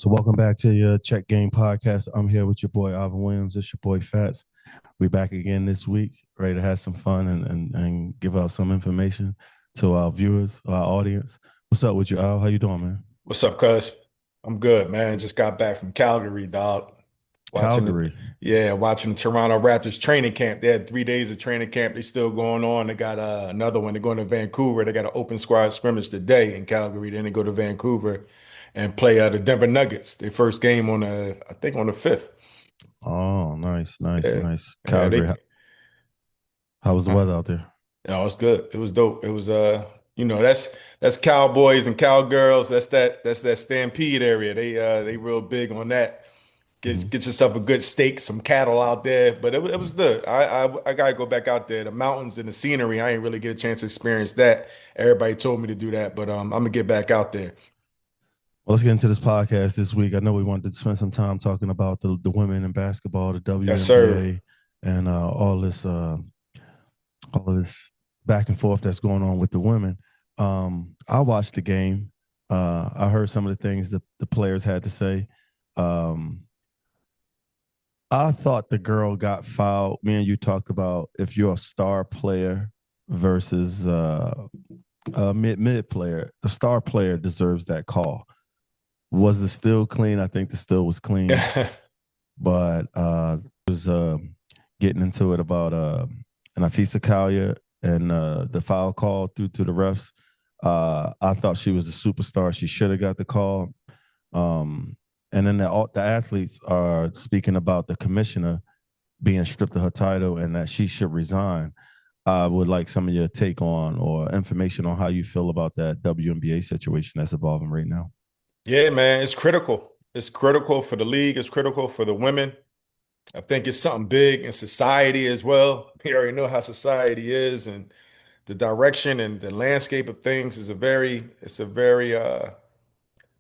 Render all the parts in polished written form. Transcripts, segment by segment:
So welcome back to your Check Game podcast. I'm here with your boy Ivan Williams. It's your boy Fats. We back again this week, ready to have some fun and give out some information to our viewers, our audience. What's up with you, Al? How you doing, man? What's up, cuz? I'm good, man. Just got back from Calgary, dog. Watching the Calgary. watching the Toronto Raptors training camp. They had 3 days of training camp. They still going on. They got another one. They're going to Vancouver. They got an open squad scrimmage today in Calgary. Then they go to Vancouver and play the Denver Nuggets. Their first game on I think on the 5th. Oh, nice, nice, Yeah, nice. yeah. Calgary. How was the weather out there? No, it's good. It was dope. It was that's cowboys and cowgirls. That's that Stampede area. They real big on that. Get Mhm. get yourself a good steak, some cattle out there. But it was good. I gotta go back out there. The mountains and the scenery, I ain't really get a chance to experience that. Everybody told me to do that, but I'm gonna get back out there. Well, let's get into this podcast this week. I know we wanted to spend some time talking about the women in basketball, the Yes, sir. WNBA, and all of this back and forth that's going on with the women. I watched the game. I heard some of the things that the players had to say. Um, I thought the girl got fouled. Me and you talked about if you're a star player versus a mid player, the star player deserves that call. Was the still clean? I think the still was clean, but was getting into it about Nafisa Kalia and the foul call through to the refs. I thought she was a superstar. She should have got the call. Um, and then the athletes are speaking about the commissioner being stripped of her title and that she should resign. I would like some of your take on or information on how you feel about that WNBA situation that's evolving right now. Yeah, man, it's critical. It's critical for the league. It's critical for the women. I think it's something big in society as well. We already know how society is, and the direction and the landscape of things is it's a very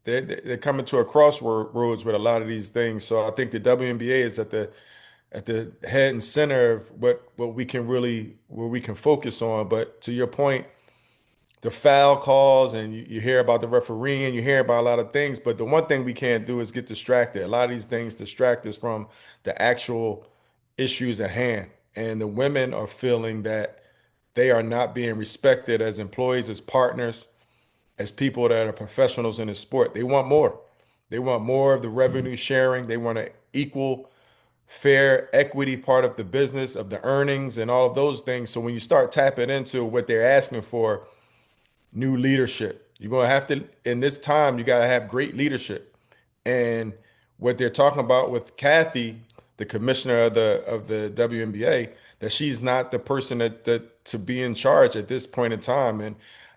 they're coming to a crossroads with a lot of these things. So I think the WNBA is at the head and center of what we can really where we can focus on. But to your point, the foul calls and you hear about the refereeing, you hear about a lot of things, but the one thing we can't do is get distracted. A lot of these things distract us from the actual issues at hand. And the women are feeling that they are not being respected as employees, as partners, as people that are professionals in the sport. They want more. They want more of the revenue sharing. They want an equal, fair, equity part of the business, of the earnings, and all of those things. So when you start tapping into what they're asking for, new leadership. You're going to have to, in this time, you got to have great leadership. And what they're talking about with Kathy, the commissioner of the WNBA, that she's not the person that to be in charge at this point in time. And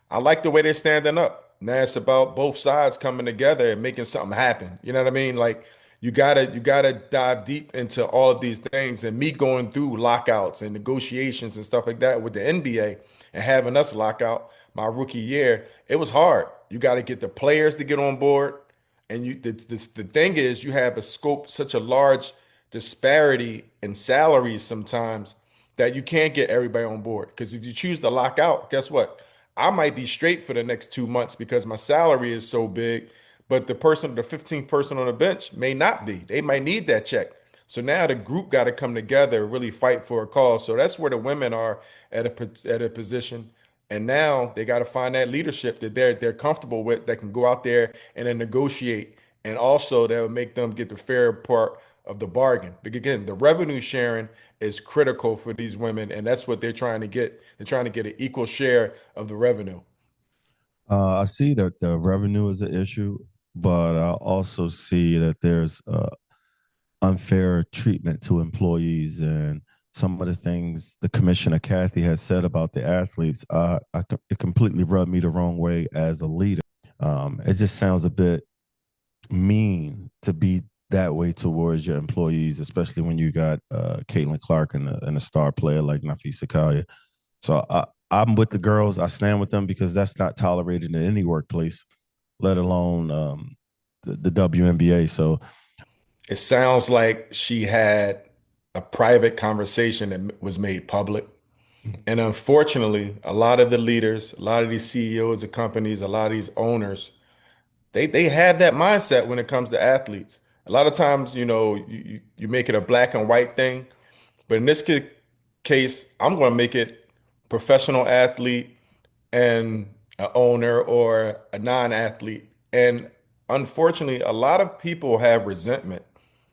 I like the way they're standing up. Now it's about both sides coming together and making something happen. You know what I mean? Like you gotta dive deep into all of these things. And me going through lockouts and negotiations and stuff like that with the NBA and having us lockout my rookie year, it was hard. You got to get the players to get on board. And the thing is, you have a scope, such a large disparity in salaries sometimes that you can't get everybody on board. Because if you choose to lock out, guess what? I might be straight for the next 2 months because my salary is so big, but the 15th person on the bench may not be. They might need that check. So now the group got to come together, really fight for a cause. So that's where the women are at a position. And now they got to find that leadership that they're comfortable with, that can go out there and then negotiate, and also that will make them get the fair part of the bargain. But again, the revenue sharing is critical for these women, and that's what they're trying to get. They're trying to get an equal share of the revenue. I see that the revenue is an issue, but I also see that there's unfair treatment to employees and some of the things the commissioner Kathy has said about the athletes. It completely rubbed me the wrong way as a leader. It just sounds a bit mean to be that way towards your employees, especially when you got Caitlin Clark and a star player like Nafisa Kalia. So I'm with the girls. I stand with them because that's not tolerated in any workplace, let alone the WNBA. So It sounds like she had a private conversation that was made public. And unfortunately, a lot of the leaders, a lot of these CEOs of companies, a lot of these owners they have that mindset when it comes to athletes. A lot of times, you make it a black and white thing, but in this case, I'm going to make it professional athlete and an owner or a non-athlete. And unfortunately, a lot of people have resentment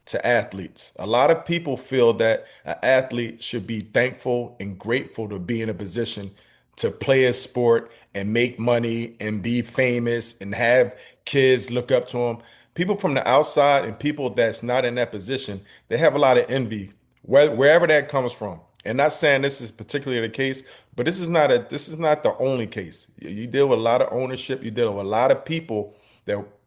to athletes. A lot of people feel that an athlete should be thankful and grateful to be in a position to play a sport and make money and be famous and have kids look up to them. People from the outside and people that's not in that position, they have a lot of envy wherever that comes from. And not saying this is particularly the case, but this is not the only case. You deal with a lot of ownership. You deal with a lot of people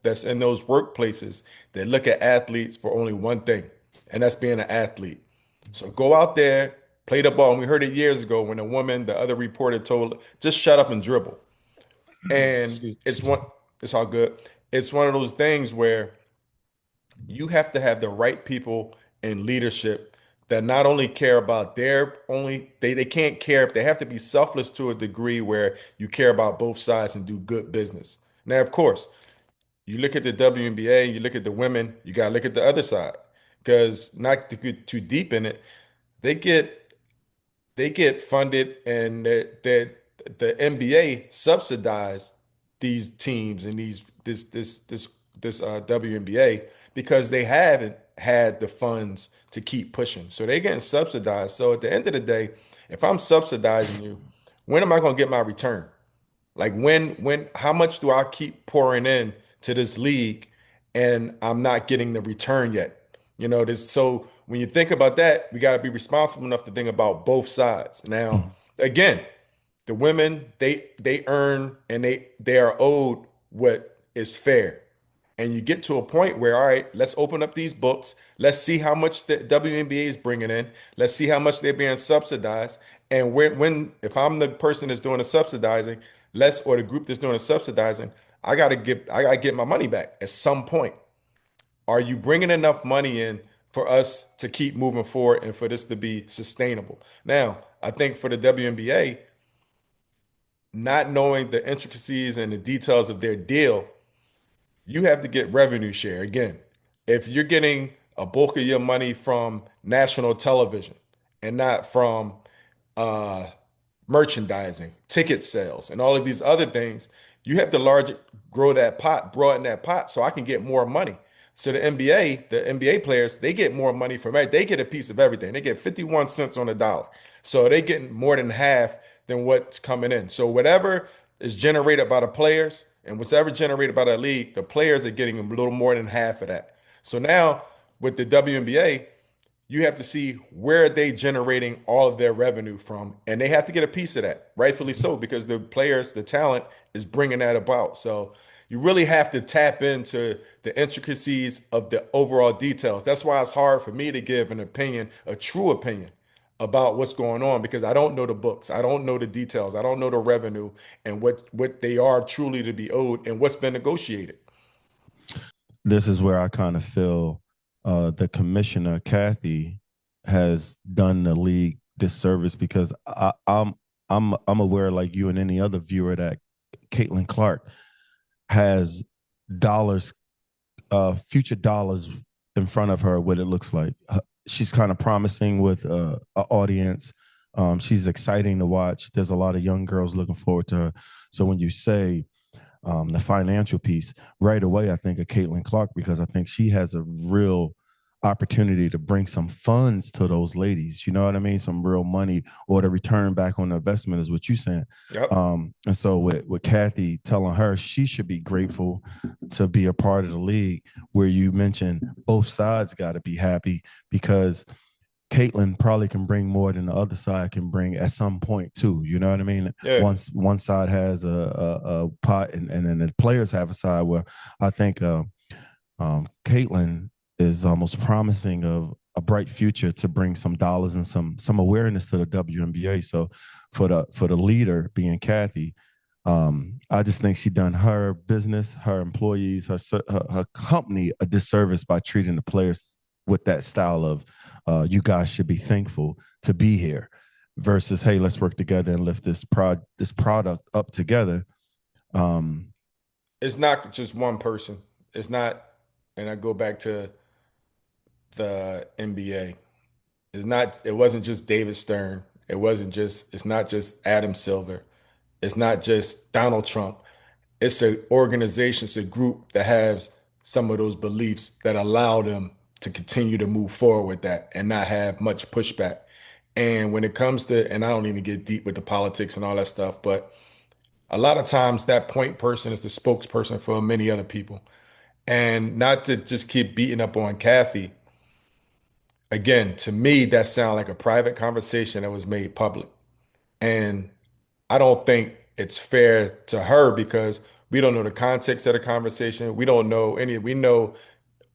that's in those workplaces that look at athletes for only one thing, and that's being an athlete. So go out there, play the ball. And we heard it years ago when a woman, the other reporter told, just shut up and dribble. And Excuse me. it's all good. It's one of those things where you have to have the right people in leadership that not only care about they can't care, they have to be selfless to a degree where you care about both sides and do good business. Now, of course, you look at the WNBA, you look at the women, you got to look at the other side because not to get too deep in it, they get they get funded and the NBA subsidize these teams and this WNBA because they haven't had the funds to keep pushing. So they're getting subsidized. So at the end of the day, if I'm subsidizing you, when am I going to get my return? Like how much do I keep pouring in to this league and I'm not getting the return yet? This so when you think about that, we got to be responsible enough to think about both sides. Now, Mhm. again, the women they earn and they are owed what is fair. And you get to a point where, all right, let's open up these books. Let's see how much the WNBA is bringing in. Let's see how much they're being subsidized. And if I'm the person that's doing the subsidizing, or the group that's doing the subsidizing, I gotta get my money back at some point. Are you bringing enough money in for us to keep moving forward and for this to be sustainable? Now, I think for the WNBA, not knowing the intricacies and the details of their deal, you have to get revenue share. Again, if you're getting a bulk of your money from national television and not from uh, merchandising, ticket sales, and all of these other things, you have to grow that pot, broaden that pot, so I can get more money. So the NBA players, they get more money from it. They get a piece of everything. They get 51 cents on the dollar. So they getting more than half than what's coming in. So whatever is generated by the players and whatever generated by the league, the players are getting a little more than half of that. So now with the WNBA, you have to see where they generating all of their revenue from, and they have to get a piece of that, rightfully so, because the players, the talent is bringing that about. So you really have to tap into the intricacies of the overall details. That's why it's hard for me to give an opinion, a true opinion about what's going on because I don't know the books, I don't know the details, I don't know the revenue and what they are truly to be owed and what's been negotiated. This is where I kind of feel the commissioner Kathy has done the league disservice because I'm aware, like you and any other viewer, that Caitlin Clark has dollars, future dollars in front of her. What it looks like, she's kind of promising with an audience. She's exciting to watch. There's a lot of young girls looking forward to her. So when you say the financial piece right away, I think of Caitlin Clark because I think she has a real opportunity to bring some funds to those ladies. You know what I mean? Some real money or the return back on the investment is what you're saying. Yep. And so with Kathy telling her she should be grateful to be a part of the league, where you mentioned both sides got to be happy because Caitlin probably can bring more than the other side can bring at some point too. You know what I mean? Yeah. Once one side has a pot and then the players have a side where I think Caitlin is almost promising of a bright future to bring some dollars and some awareness to the WNBA. So for the leader being Kathy, I just think she done her business, her employees, her company a disservice by treating the players with that style of you guys should be thankful to be here versus hey, let's work together and lift this product up together. Um, it's not just one person. It's not, and I go back to the NBA. It wasn't just David Stern. It's not just Adam Silver. It's not just Donald Trump. It's an organization, it's a group that has some of those beliefs that allow them to continue to move forward with that and not have much pushback. And when it comes to, and I don't even get deep with the politics and all that stuff, but a lot of times that point person is the spokesperson for many other people. And not to just keep beating up on Kathy, again, to me, that sounds like a private conversation that was made public. And I don't think it's fair to her because we don't know the context of the conversation. We don't know we know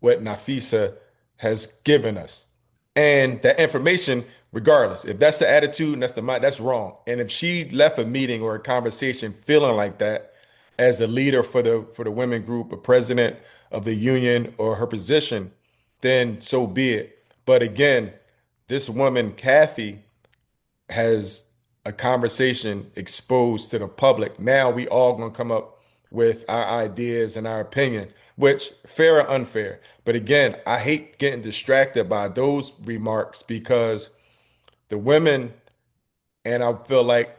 what Nafisa has given us. And that information, regardless, if that's the attitude and that's the mind, that's wrong. And if she left a meeting or a conversation feeling like that as a leader for the women group, a president of the union, or her position, then so be it. But again, this woman, Kathy, has a conversation exposed to the public. Now we all gonna come up with our ideas and our opinion, which fair or unfair. But again, I hate getting distracted by those remarks because the women, and I feel like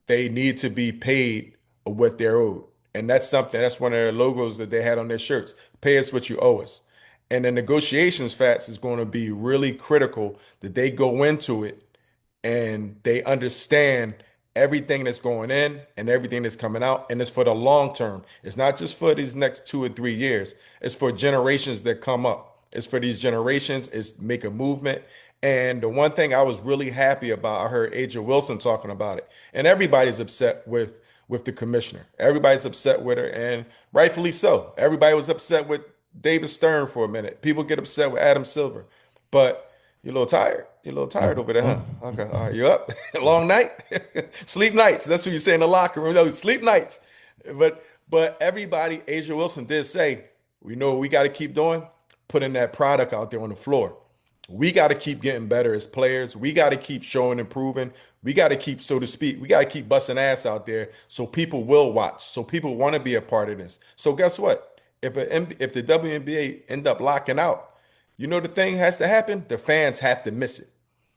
they need to be paid what they're owed. And that's one of their logos that they had on their shirts. Pay us what you owe us. And the negotiations facts is going to be really critical that they go into it and they understand everything that's going in and everything that's coming out. And it's for the long term. It's not just for these next 2 or 3 years. It's for generations that come up. It's for these generations. It's make a movement. And the one thing I was really happy about, I heard Aja Wilson talking about it, and everybody's upset with the commissioner. Everybody's upset with her, and rightfully so. Everybody was upset with David Stern for a minute. People get upset with Adam Silver, but you're a little tired. You're a little tired over there, huh? Okay, all right, you up? Long night? Sleep nights. That's what you say in the locker room. No, sleep nights. But everybody, Asia Wilson did say, we know what we got to keep doing, putting that product out there on the floor. We got to keep getting better as players. We got to keep showing and proving. We got to keep, so to speak, we got to keep busting ass out there so people will watch, so people want to be a part of this. So guess what? If the WNBA end up locking out, you know the thing has to happen. The fans have to miss it.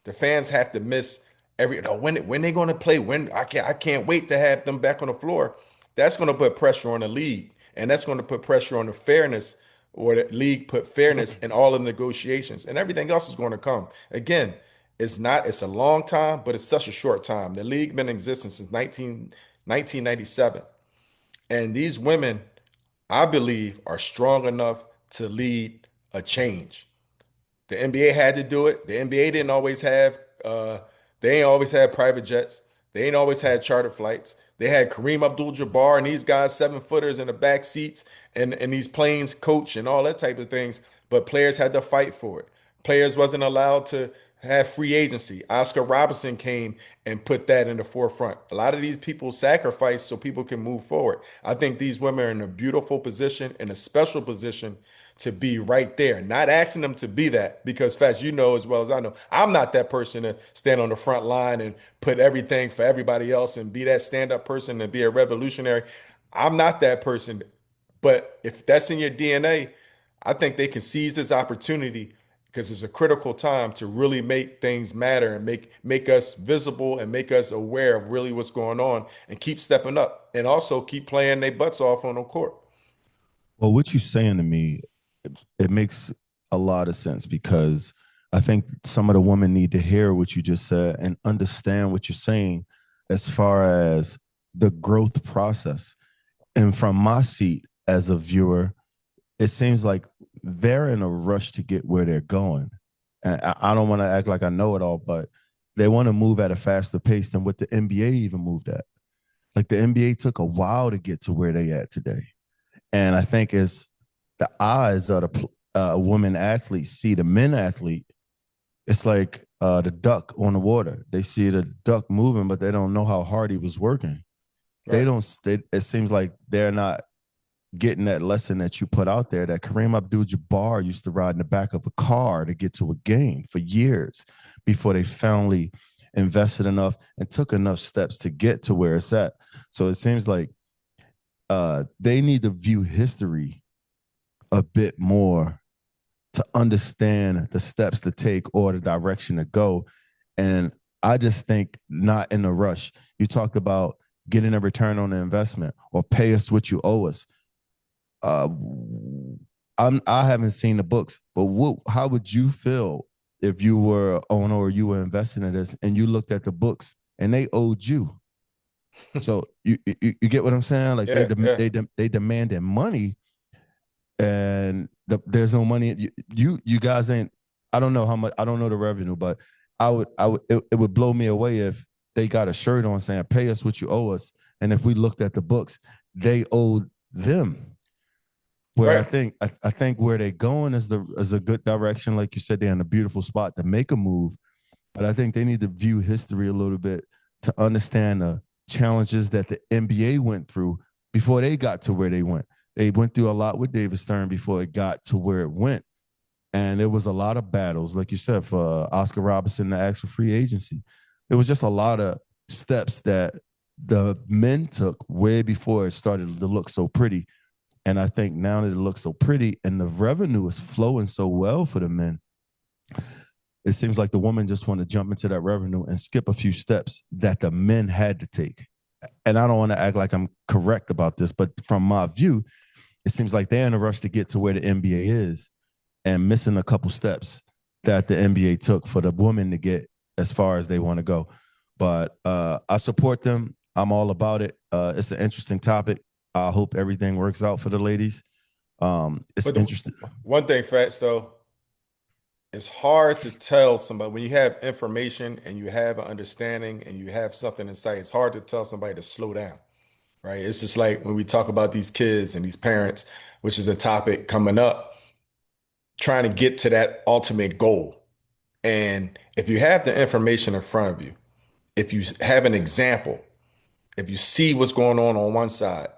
The fans have to miss when they going to play. When I can't wait to have them back on the floor. That's going to put pressure on the league, and that's going to put pressure on the fairness, or the league put fairness in all of the negotiations, and everything else is going to come. Again, it's a long time, but it's such a short time. The league been in existence since 1997, and these women, I believe, are strong enough to lead a change. The NBA had to do it. The NBA didn't always have they ain't always had private jets. They ain't always had charter flights. They had Kareem Abdul-Jabbar and these guys, 7 footers in the back seats and these planes coach and all that type of things. But players had to fight for it. Players wasn't allowed to have free agency. Oscar Robertson came and put that in the forefront. A lot of these people sacrificed so people can move forward. I think these women are in a beautiful position, in a special position to be right there. Not asking them to be that because, Fast, you know as well as I know, I'm not that person to stand on the front line and put everything for everybody else and be that stand-up person and be a revolutionary. I'm not that person. But if that's in your DNA, I think they can seize this opportunity because it's a critical time to really make things matter and make us visible and make us aware of really what's going on and keep stepping up and also keep playing their butts off on the court. Well, what you're saying to me, it makes a lot of sense because I think some of the women need to hear what you just said and understand what you're saying as far as the growth process. And from my seat as a viewer, it seems like they're in a rush to get where they're going. And I don't want to act like I know it all, but they want to move at a faster pace than what the NBA even moved at. Like the NBA took a while to get to where they at today. And I think as the eyes of the women athletes see the men athlete, it's like the duck on the water. They see the duck moving, but they don't know how hard he was working. They Right. don't. It seems like they're not getting that lesson that you put out there that Kareem Abdul-Jabbar used to ride in the back of a car to get to a game for years before they finally invested enough and took enough steps to get to where it's at. So it seems like they need to view history a bit more to understand the steps to take or the direction to go. And I just think not in a rush. You talked about getting a return on the investment or pay us what you owe us. Uh, I haven't seen the books, but how would you feel if you were an owner or you were investing in this and you looked at the books and they owed you? So you get what I'm saying? Like Yeah, yeah. they demanded money and there's no money. You guys ain't. I don't know how much. I don't know the revenue, but it would blow me away if they got a shirt on saying "Pay us what you owe us," and if we looked at the books, they owed them. Where Right. I think where they're going is a good direction. Like you said, they're in a beautiful spot to make a move, but I think they need to view history a little bit to understand the challenges that the NBA went through before they got to where they went. They went through a lot with David Stern before it got to where it went. And there was a lot of battles, like you said, for Oscar Robertson to ask for free agency. There was just a lot of steps that the men took way before it started to look so pretty. And I think now that it looks so pretty and the revenue is flowing so well for the men, it seems like the woman just want to jump into that revenue and skip a few steps that the men had to take. And I don't want to act like I'm correct about this, but from my view, it seems like they're in a rush to get to where the NBA is and missing a couple steps that the NBA took for the women to get as far as they want to go. But I support them. I'm all about it. It's an interesting topic. I hope everything works out for the ladies. It's But interesting. one thing, Fats, though, it's hard to tell somebody when you have information and you have an understanding and you have something in sight. It's hard to tell somebody to slow down, right? It's just like when we talk about these kids and these parents, which is a topic coming up, trying to get to that ultimate goal. And if you have the information in front of you, if you have an example, if you see what's going on one side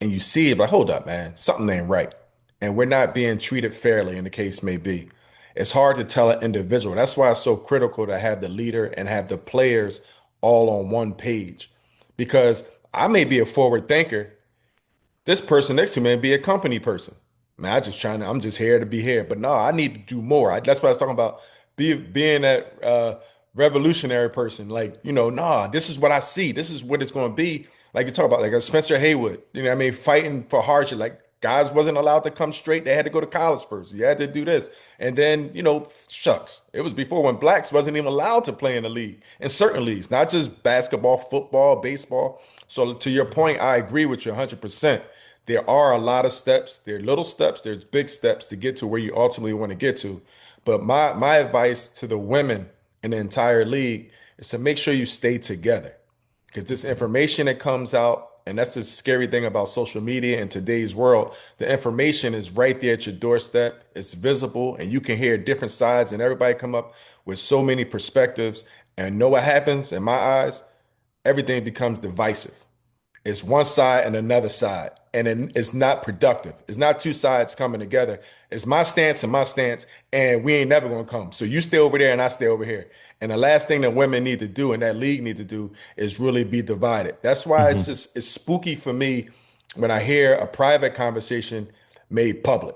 and you see it, but hold up, man, something ain't right. And we're not being treated fairly, in the case may be. It's hard to tell an individual. That's why it's so critical to have the leader and have the players all on one page. Because I may be a forward thinker, this person next to me may be a company person. Man, I'm just here to be here. But no, I need to do more. That's what I was talking about. Being that revolutionary person. Like, nah, this is what I see. This is what it's going to be. Like you talk about, like a Spencer Haywood, what I mean, fighting for hardship. Like guys wasn't allowed to come straight. They had to go to college first. You had to do this. And then, shucks. It was before when blacks wasn't even allowed to play in the league, in certain leagues, not just basketball, football, baseball. So to your point, I agree with you 100%. There are a lot of steps. There are little steps. There's big steps to get to where you ultimately want to get to. But my advice to the women in the entire league is to make sure you stay together because this information that comes out, and that's the scary thing about social media in today's world. The information is right there at your doorstep. It's visible, and you can hear different sides, and everybody come up with so many perspectives. And know what happens in my eyes? Everything becomes divisive. It's one side and another side, and it's not productive. It's not two sides coming together. It's my stance, and we ain't never gonna come. So you stay over there, and I stay over here. And the last thing that women need to do, and that league need to do, is really be divided. That's why Mm-hmm. it's spooky for me when I hear a private conversation made public.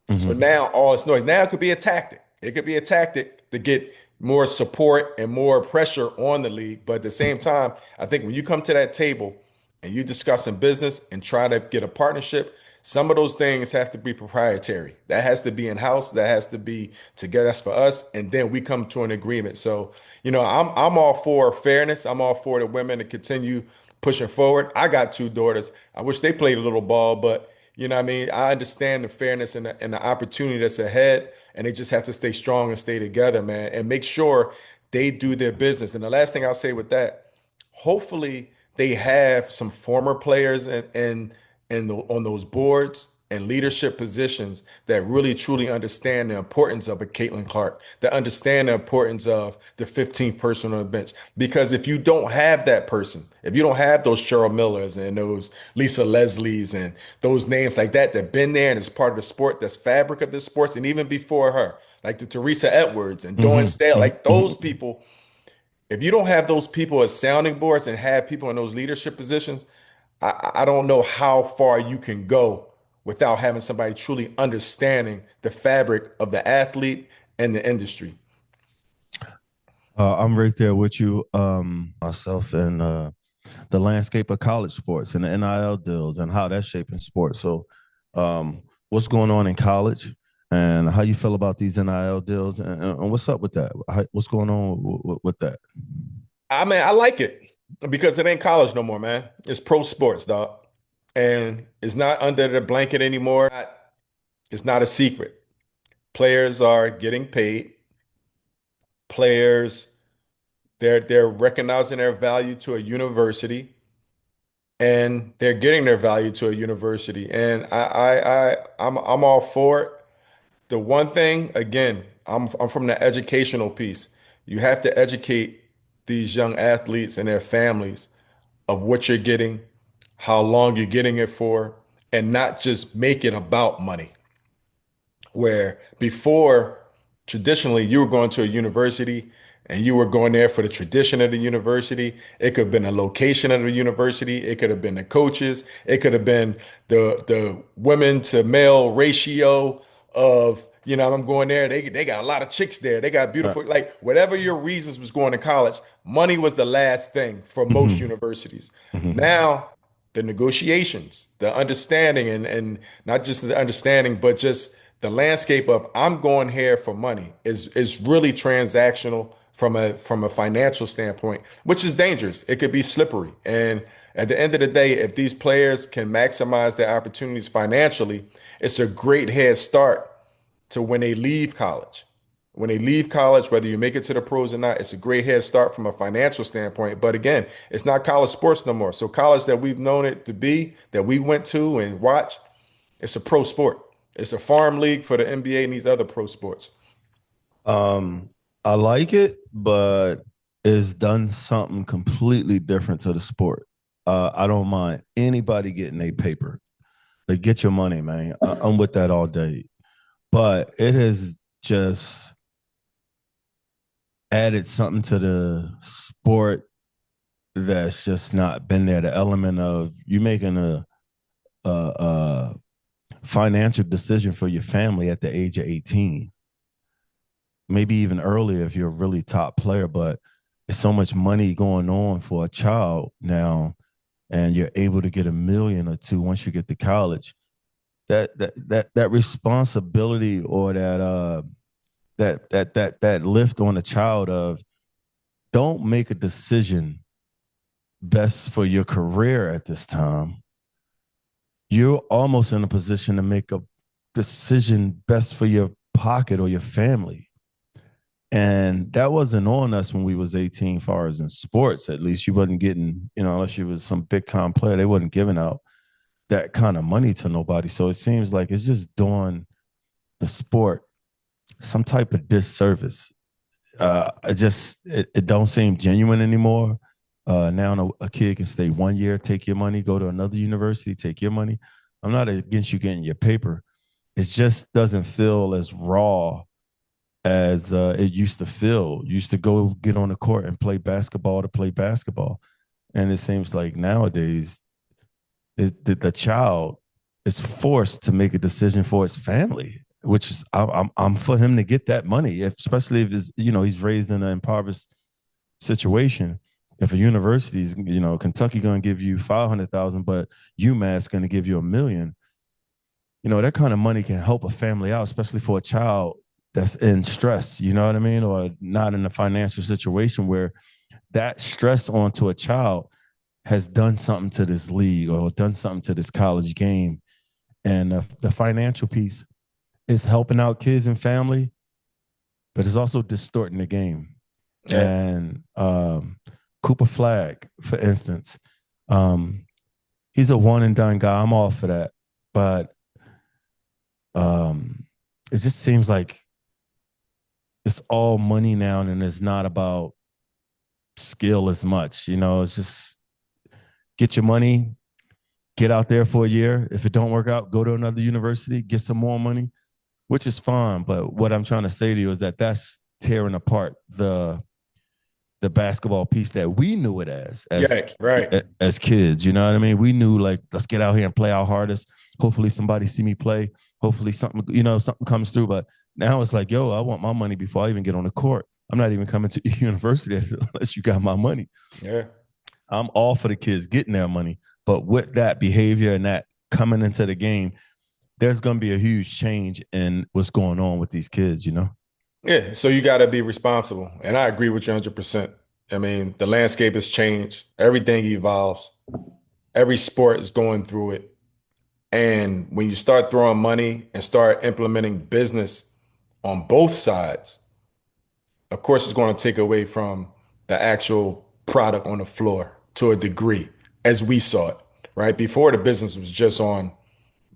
So Mm-hmm. now all it's noise. Now it could be a tactic. It could be a tactic to get more support and more pressure on the league. But at the same time, I think when you come to that table and you discussing business and try to get a partnership, some of those things have to be proprietary. That has to be in house. That has to be together. That's for us, and then we come to an agreement. So, I'm all for fairness. I'm all for the women to continue pushing forward. I got two daughters. I wish they played a little ball, but what I mean. I understand the fairness and the opportunity that's ahead, and they just have to stay strong and stay together, man, and make sure they do their business. And the last thing I'll say with that, hopefully they have some former players on those boards and leadership positions that really truly understand the importance of a Caitlin Clark, that understand the importance of the 15th person on the bench. Because if you don't have that person, if you don't have those Cheryl Millers and those Lisa Leslies and those names like that been there and is part of the sport, that's fabric of the sports, and even before her, like the Teresa Edwards and Dawn Stale, Mm-hmm. like those people, if you don't have those people as sounding boards and have people in those leadership positions, I don't know how far you can go without having somebody truly understanding the fabric of the athlete and the industry. I'm right there with you, myself, and the landscape of college sports and the NIL deals and how that's shaping sports. So, what's going on in college and how you feel about these NIL deals and what's up with that? What's going on with that? I mean, I like it because it ain't college no more, man. It's pro sports, dog. And it's not under the blanket anymore. It's not a secret. Players are getting paid. Players, they're recognizing their value to a university, and they're getting their value to a university. And I'm all for it. The one thing, again, I'm from the educational piece. You have to educate these young athletes and their families of what you're getting, how long you're getting it for, and not just make it about money. Where before, traditionally, you were going to a university and you were going there for the tradition of the university. It could have been a location of the university. It could have been the coaches. It could have been the women to male ratio of, I'm going there. They got a lot of chicks there. They got Right. beautiful, like whatever your reasons was going to college, money was the last thing for most Mm-hmm. universities. Mm-hmm. Now, the negotiations, the understanding, and not just the understanding, but just the landscape of I'm going here for money is really transactional from a financial standpoint, which is dangerous. It could be slippery. And at the end of the day, if these players can maximize their opportunities financially, it's a great head start to when they leave college. When they leave college, whether you make it to the pros or not, it's a great head start from a financial standpoint. But again, it's not college sports no more. So college that we've known it to be, that we went to and watched, it's a pro sport. It's a farm league for the NBA and these other pro sports. Um, I like it, but it's done something completely different to the sport. I don't mind anybody getting a paper. Like, get your money, man. I'm with that all day. But it has just added something to the sport that's just not been there. The element of you making a financial decision for your family at the age of 18, maybe even earlier if you're a really top player, but it's so much money going on for a child now, and you're able to get a million or two once you get to college. That responsibility or that lift on a child of don't make a decision best for your career at this time. You're almost in a position to make a decision best for your pocket or your family. And that wasn't on us when we was 18, far as in sports, at least. You wasn't getting, unless you was some big time player, they wasn't giving out that kind of money to nobody. So it seems like it's just doing the sport some type of disservice. It don't seem genuine anymore. Now a kid can stay 1 year, take your money, go to another university, take your money. I'm not against you getting your paper. It just doesn't feel as raw as it used to feel. You used to go get on the court and play basketball to play basketball. And it seems like nowadays the child is forced to make a decision for his family, which is I'm for him to get that money, especially if he's raised in an impoverished situation. If a university is, Kentucky going to give you 500,000, but UMass going to give you 1 million, that kind of money can help a family out, especially for a child that's in stress, you know what I mean? Or not in a financial situation where that stress onto a child has done something to this league or done something to this college game. And the financial piece is helping out kids and family, but it's also distorting the game. Yeah. And Cooper Flag, for instance, he's a one and done guy. I'm all for that. But it just seems like it's all money now and it's not about skill as much. It's just get your money, get out there for a year. If it don't work out, go to another university, get some more money, which is fine. But what I'm trying to say to you is that that's tearing apart the the basketball piece that we knew it Yeah, right. as kids. You know what I mean? We knew like let's get out here and play our hardest. Hopefully somebody see me play. Hopefully something something comes through. But now it's like, yo, I want my money before I even get on the court. I'm not even coming to university unless you got my money. Yeah. I'm all for the kids getting their money, but with that behavior and that coming into the game, there's going to be a huge change in what's going on with these kids. Yeah. So you got to be responsible. And I agree with you 100%. I mean, the landscape has changed. Everything evolves. Every sport is going through it. And when you start throwing money and start implementing business on both sides, of course, it's going to take away from the actual product on the floor to a degree, as we saw it, right? Before the business was just on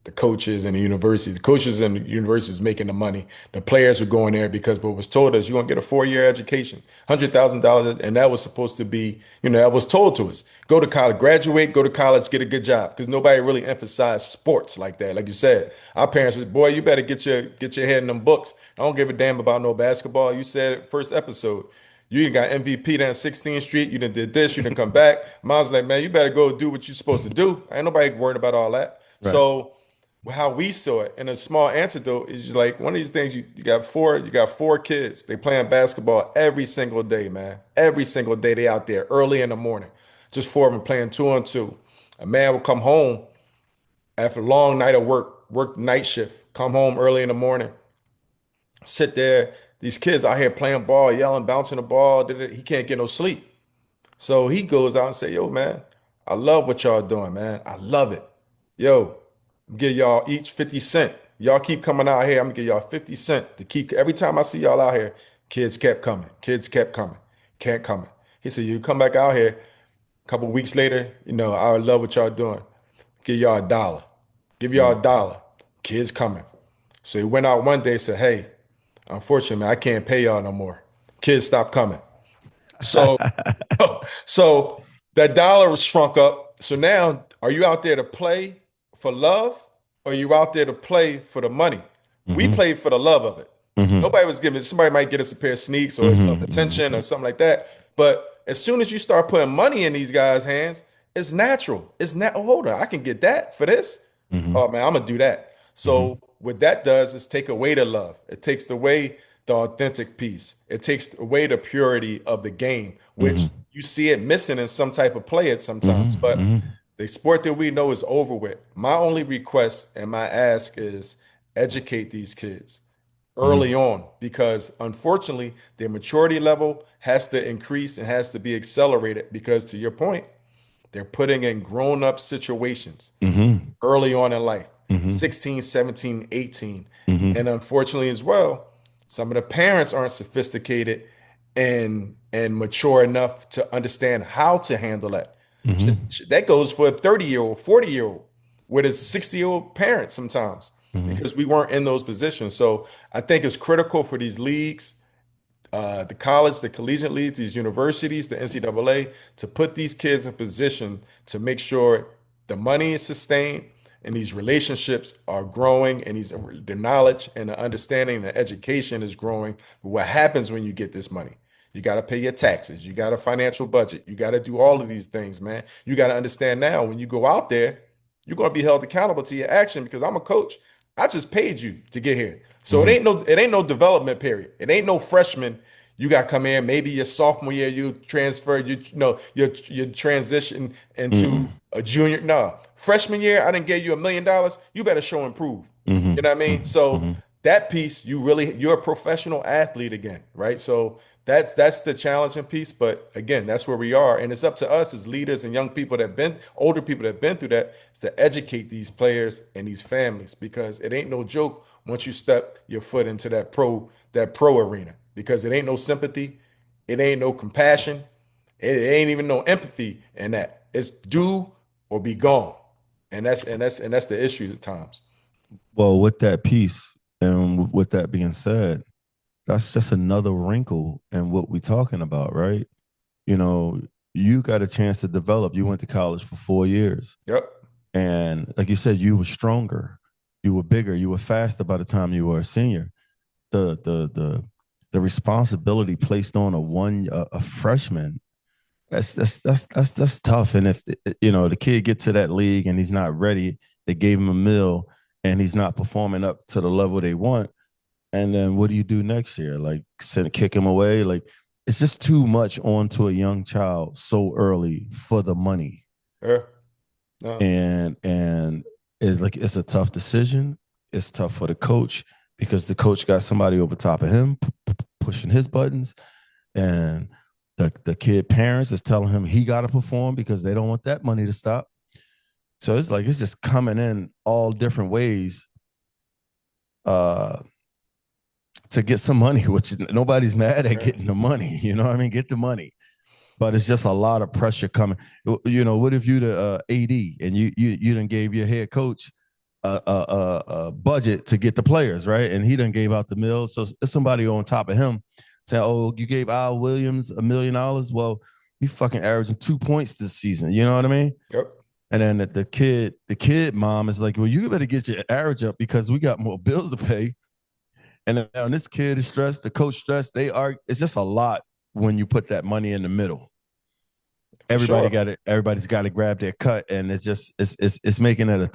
the coaches and the university. The coaches and the universities making the money. The players were going there because what was told us, you're gonna get a 4-year education, $100,000, and that was supposed to be, that was told to us. Go to college, graduate, go to college, get a good job, because nobody really emphasized sports like that. Like you said, our parents was, boy, you better get your head in them books. I don't give a damn about no basketball. You said it first episode. You done got MVP down 16th Street. You done did this. You done come back. Mom's like, man, you better go do what you're supposed to do. Ain't nobody worried about all that. Right. So how we saw it, and a small antidote is just like one of these things. You got four kids. They playing basketball every single day, man. Every single day they out there early in the morning. Just four of them playing 2-on-2. A man will come home after a long night of work night shift, come home early in the morning, sit there. These kids out here playing ball, yelling, bouncing the ball. He can't get no sleep. So he goes out and say, yo, man, I love what y'all doing, man. I love it. Yo, give y'all each 50 cent. Y'all keep coming out here. I'm gonna give y'all 50 cent to keep every time I see y'all out here. Kids kept coming. Kids kept coming. Can't coming. He said, you come back out here a couple weeks later, I love what y'all doing. Give y'all a dollar. Give y'all a dollar. Kids coming. So he went out one day and said, hey, unfortunately, I can't pay y'all no more. Kids stop coming. So so that dollar was shrunk up. So now, are you out there to play for love, or are you out there to play for the money? We Mm-hmm. played for the love of it. Mm-hmm. Nobody was giving. Somebody might get us a pair of sneaks or some attention Mm-hmm. or something like that. But as soon as you start putting money in these guys' hands, it's natural. It's not. Oh, hold on, I can get that for this. Mm-hmm. Oh man, I'm gonna do that. Mm-hmm. So what that does is take away the love. It takes away the authentic piece. It takes away the purity of the game, which Mm-hmm. you see it missing in some type of play at sometimes. But Mm-hmm. the sport that we know is over with. My only request and my ask is educate these kids Mm-hmm. early on, because unfortunately their maturity level has to increase and has to be accelerated, because to your point, they're putting in grown-up situations Mm-hmm. early on in life, Mm-hmm. 16, 17, 18. Mm-hmm. And unfortunately as well, some of the parents aren't sophisticated and mature enough to understand how to handle that. Mm-hmm. That goes for a 30-year-old, 40-year-old, with a 60-year-old parent sometimes, Mm-hmm. because we weren't in those positions. So I think it's critical for these leagues, the college, the collegiate leagues, these universities, the NCAA, to put these kids in position to make sure the money is sustained and these relationships are growing, and the knowledge and the understanding and the education is growing. But what happens when you get this money? You got to pay your taxes. You got a financial budget. You got to do all of these things, man. You got to understand now when you go out there, you're going to be held accountable to your action, because I'm a coach. I just paid you to get here. So Mm-hmm. it ain't no development period. It ain't no freshman. You got to come in. Maybe your sophomore year, you transfer. You transition into Mm-hmm. a junior. No, freshman year, I didn't give you $1 million. You better show improve. You know what I mean? Mm-hmm. So Mm-hmm. that piece, you're a professional athlete again, right? So that's the challenging piece. But again, that's where we are, and it's up to us as leaders and young people older people that have been through that, is to educate these players and these families, because it ain't no joke once you step your foot into that pro arena, because it ain't no sympathy, it ain't no compassion, it ain't even no empathy in that. It's do or be gone, and that's the issue at times. Well, with that piece and with that being said, that's just another wrinkle in what we're talking about, right? You know, you got a chance to develop. You went to college for 4 years. Yep. And like you said, you were stronger, you were bigger, you were faster by the time you were a senior. The the responsibility placed on a freshman, that's tough. And if the kid gets to that league and he's not ready, they gave him a mill and he's not performing up to the level they want. And then what do you do next year? Like kick him away? Like it's just too much onto a young child so early for the money. Yeah. No. And it's a tough decision. It's tough for the coach because the coach got somebody over top of him pushing his buttons, and the kid parents is telling him he got to perform because they don't want that money to stop. So it's just coming in all different ways uh, to get some money, which nobody's mad at Yeah. getting the money. You know what I mean? Get the money. But it's just a lot of pressure coming. What if you the AD and you done gave your head coach a budget to get the players, right? And he done gave out the mill. So there's somebody on top of him saying, "Oh, you gave Al Williams $1 million. Well, you fucking averaging 2 points this season." You know what I mean? Yep. And then the kid mom is like, "Well, you better get your average up because we got more bills to pay." And then this kid is stressed, the coach stressed. It's just a lot when you put that money in the middle. For sure. Everybody's got to grab their cut, and it's making it a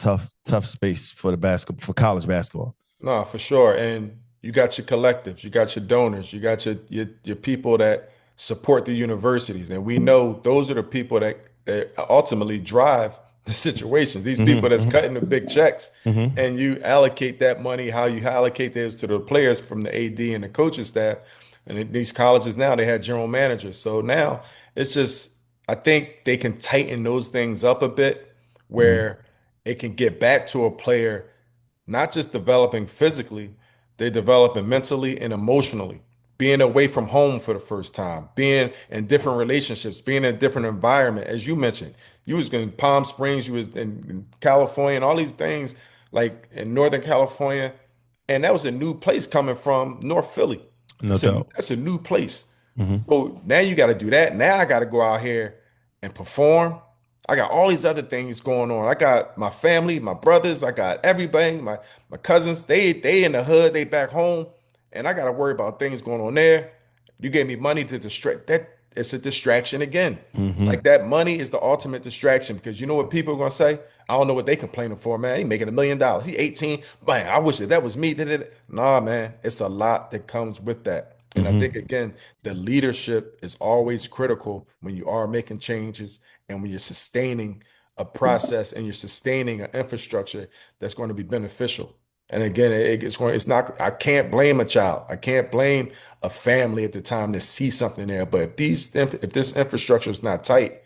tough space for the basketball, for college basketball. No, for sure. And you got your collectives, you got your donors, you got your people that support the universities. And we know those are the people that ultimately drive the situations. These people Mm-hmm, that's mm-hmm, cutting the big checks. mm-hmm, And you allocate that money, how you allocate this to the players from the AD and the coaching staff. And in these colleges now, they had general managers. So now it's just, I think they can tighten those things up a bit mm-hmm. where it can get back to a player not just developing physically, they're developing mentally and emotionally. Being away from home for the first time, being in different relationships, being in a different environment. As you mentioned, you was in Palm Springs, you was in California, and all these things like in Northern California, and that was a new place coming from North Philly. No doubt. That's a new place. Mm-hmm, So now you got to do that. Now I got to go out here and perform. I got all these other things going on. I got my family, my brothers, I got everybody, my cousins. They in the hood, they back home, and I got to worry about things going on there. You gave me money to distract. That it's a distraction again. mm-hmm, Like that money is the ultimate distraction because you know what people are gonna say. I don't know what they complaining for, man. He making $1 million. He 18. Man, I wish that was me. Nah, man, it's a lot that comes with that. And I think mm-hmm, again, the leadership is always critical when you are making changes and when you're sustaining a process and you're sustaining an infrastructure that's going to be beneficial. And again, it's not, I can't blame a child. I can't blame a family at the time to see something there. But if this infrastructure is not tight,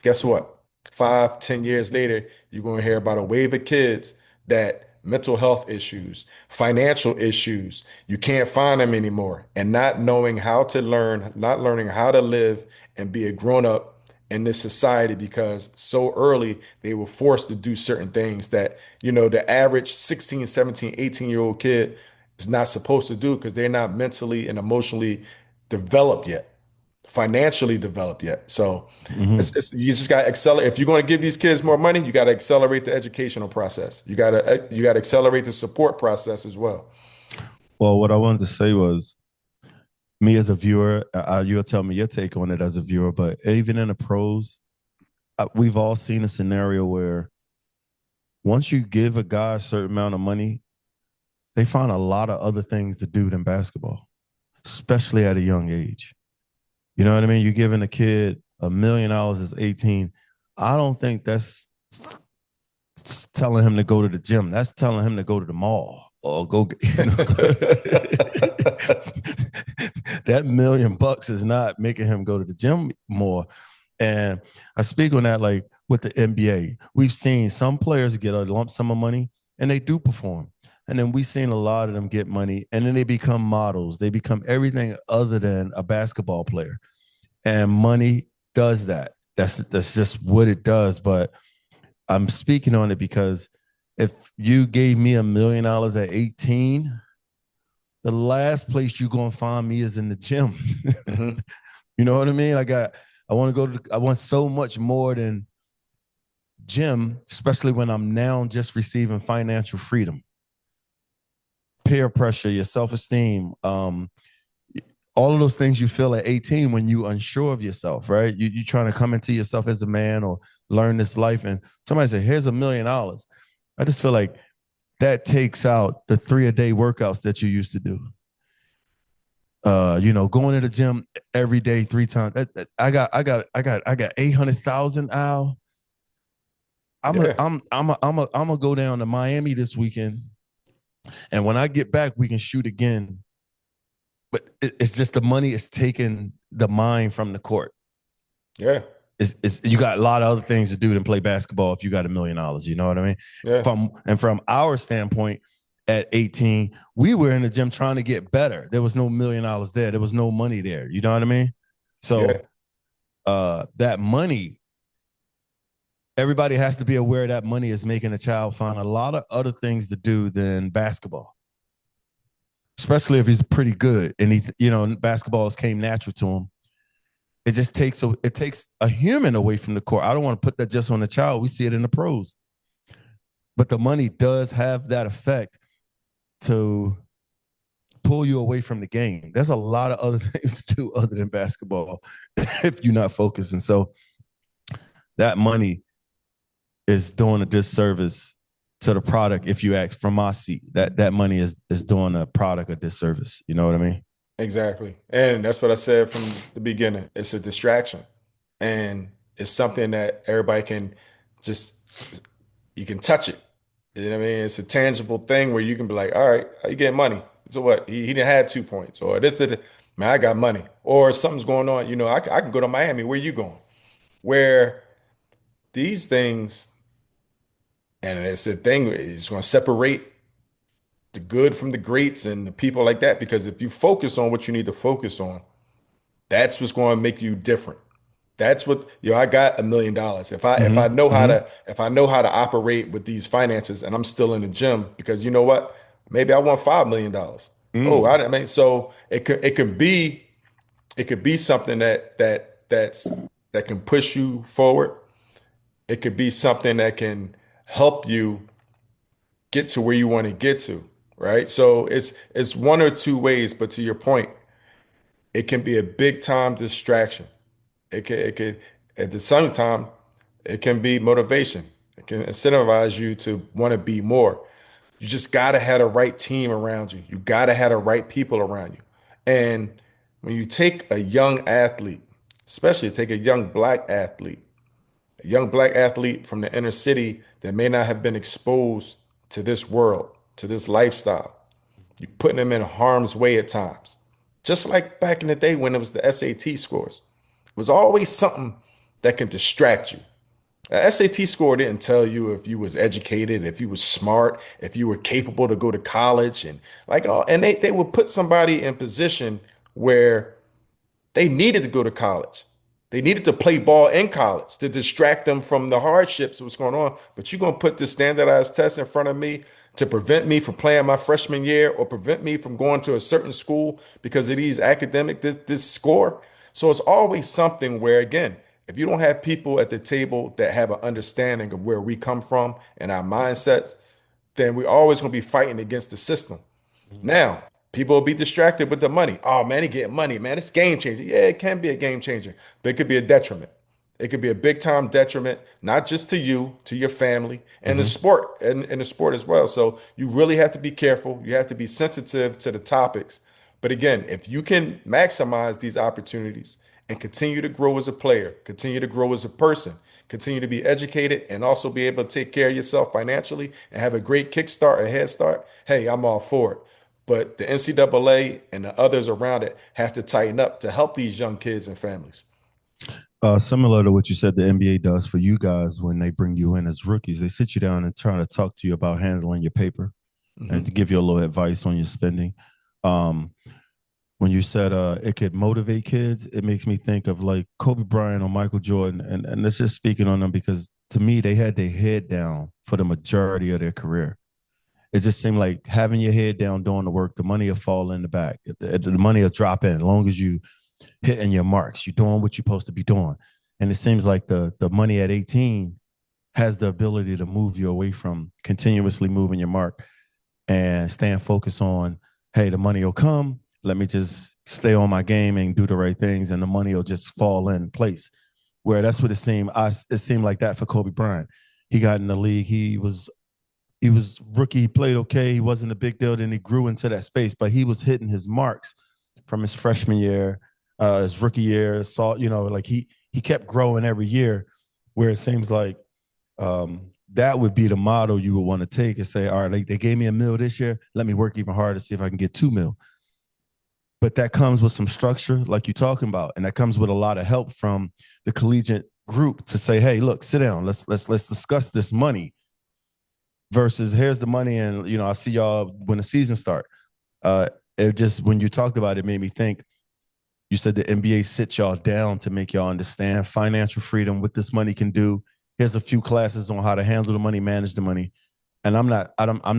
guess what? 5, 10 years later, you're going to hear about a wave of kids that mental health issues, financial issues, you can't find them anymore. And not knowing how to learn, not learning how to live and be a grown up in this society because so early they were forced to do certain things that, the average 16, 17, 18-year-old kid is not supposed to do because they're not mentally and emotionally developed yet, financially developed yet. So mm-hmm. you just got to accelerate. If you're going to give these kids more money, you got to accelerate the educational process. You got to accelerate the support process as well. Well, what I wanted to say was, me as a viewer, you'll tell me your take on it as a viewer, but even in the pros, we've all seen a scenario where once you give a guy a certain amount of money, they find a lot of other things to do than basketball, especially at a young age. You know what I mean? You're giving a kid $1 million is 18. I don't think that's telling him to go to the gym. That's telling him to go to the mall or go, that $1 million is not making him go to the gym more. And I speak on that like with the NBA. We've seen some players get a lump sum of money and they do perform. And then we've seen a lot of them get money and then they become models. They become everything other than a basketball player. And money does that. That's just what it does. But I'm speaking on it because if you gave me $1 million at 18, the last place you're gonna find me is in the gym. Mhm. You know what I mean? I want so much more than gym, especially when I'm now just receiving financial freedom, peer pressure, your self-esteem, all of those things you feel at 18 when you unsure of yourself, right? You trying to come into yourself as a man or learn this life, and somebody say, "Here's $1 million." I just feel like that takes out the 3 a day workouts that you used to do. Going to the gym every day 3 times. I got 800,000 out. Yeah, I'm gonna go down to Miami this weekend, and when I get back, we can shoot again. But it's just the money is taking the mind from the court. yeah, You got a lot of other things to do than play basketball if you got $1 million. You know what I mean? yeah, From our standpoint, at 18, we were in the gym trying to get better. There was no $1 million there. There was no money there. You know what I mean? yeah, So that money, everybody has to be aware that money is making a child find a lot of other things to do than basketball. Especially if he's pretty good and basketballs came natural to him. It takes a human away from the court. I don't want to put that just on the child. We see it in the pros. But the money does have that effect to pull you away from the game. There's a lot of other things to do other than basketball if you're not focusing. So that money is doing a disservice to the product. If you ask from my seat, that money is doing a product a disservice. You know what I mean? exactly. And that's what I said from the beginning. It's a distraction. And it's something that everybody can just, you can touch it. You know what I mean? It's a tangible thing where you can be like, all right, how you getting money? So what? He didn't have 2 points, or man, I got money, or something's going on. I can go to Miami. Where you going? Where these things, and it's a thing, it's going to separate the good from the greats and the people like that. Because if you focus on what you need to focus on, that's what's going to make you different. That's what I got $1 million. If I know how Mm-hmm. to operate with these finances, and I'm still in the gym, because you know what? Maybe I want $5 million. Oh, Mm. I mean, so it could be something that can push you forward. It could be something that can help you get to where you want to get to, right? So it's one or two ways, but to your point, it can be a big time distraction. It could at the same time, it can be motivation. It can incentivize you to want to be more. You just gotta have the right team around you. You gotta have the right people around you. And when you take a young athlete, especially take a young black athlete from the inner city that may not have been exposed to this world, to this lifestyle, you're putting them in harm's way at times. Just like back in the day when it was the SAT scores. It was always something that can distract you. A SAT score didn't tell you if you was educated, if you was smart, if you were capable to go to college, and like oh, and they would put somebody in position where they needed to go to college. They needed to play ball in college to distract them from the hardships of what's going on. But you're going to put this standardized test in front of me to prevent me from playing my freshman year or prevent me from going to a certain school because of these academic, this score. So it's always something where, again, if you don't have people at the table that have an understanding of where we come from and our mindsets, then we're always going to be fighting against the system. Now, people will be distracted with the money. Oh man, he getting money, man. It's game changer. Yeah, it can be a game changer, but it could be a detriment. It could be a big time detriment, not just to you, to your family, and the Mm-hmm. sport, and the sport as well. So you really have to be careful. You have to be sensitive to the topics. But again, if you can maximize these opportunities and continue to grow as a player, continue to grow as a person, continue to be educated, and also be able to take care of yourself financially and have a great kickstart, a head start, hey, I'm all for it. But the NCAA and the others around it have to tighten up to help these young kids and families. Similar to what you said, the NBA does for you guys when they bring you in as rookies. They sit you down and try to talk to you about handling your paper and to Hmm. give you a little advice on your spending. Um, when you said it could motivate kids, it makes me think of like Kobe Bryant or Michael Jordan. And it's just speaking on them because to me, they had their head down for the majority of their career. It just seemed like having your head down doing the work, the money will fall in the back. The money will drop in as long as you hitting your marks. You're doing what you're supposed to be doing. And it seems like the money at 18 has the ability to move you away from continuously moving your mark and staying focused on, hey, the money will come. Let me just stay on my game and do the right things, and the money will just fall in place. Where that's what it seemed. It seemed like that for Kobe Bryant. He got in the league. He was rookie. He played okay. He wasn't a big deal. Then he grew into that space, but he was hitting his marks from his freshman year, his rookie year. Saw like he kept growing every year. Where it seems like that would be the model you would want to take and say, all right, they gave me $1 million this year. Let me work even harder to see if I can get 2 million. But that comes with some structure, like you're talking about, and that comes with a lot of help from the collegiate group to say, hey, look, sit down. Let's discuss this money versus here's the money, and I see y'all when the season start. It just when you talked about it made me think. You said the NBA sits y'all down to make y'all understand financial freedom, what this money can do. Here's a few classes on how to handle the money, manage the money, and I'm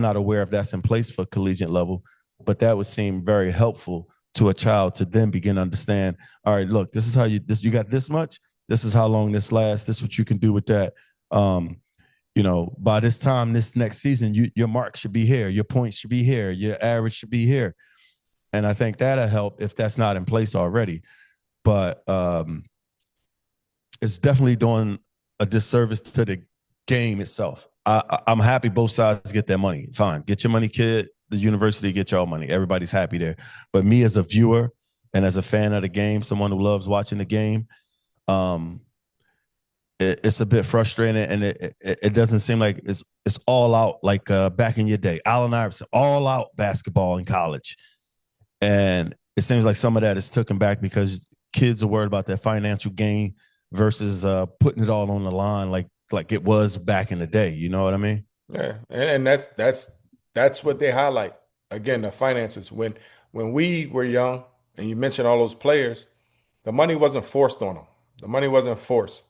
not aware if that's in place for collegiate level, but that would seem very helpful to a child to then begin to understand. All right, look, this is how you got this much. This is how long this lasts. This is what you can do with that. Um, by this time, this next season, your mark should be here, your points should be here, your average should be here. And I think that'll help if that's not in place already. But it's definitely doing a disservice to the game itself. I'm happy both sides get their money. Fine. Get your money, kid. The university get y'all money. Everybody's happy there. But me as a viewer and as a fan of the game, someone who loves watching the game, um, it's a bit frustrating, and it doesn't seem like it's all out like back in your day. Allen Iverson, all out basketball in college, and it seems like some of that is taken back because kids are worried about their financial gain versus putting it all on the line like it was back in the day. You know what I mean? Yeah, and that's what they highlight. Again, the finances. When we were young, and you mentioned all those players, the money wasn't forced on them. The money wasn't forced.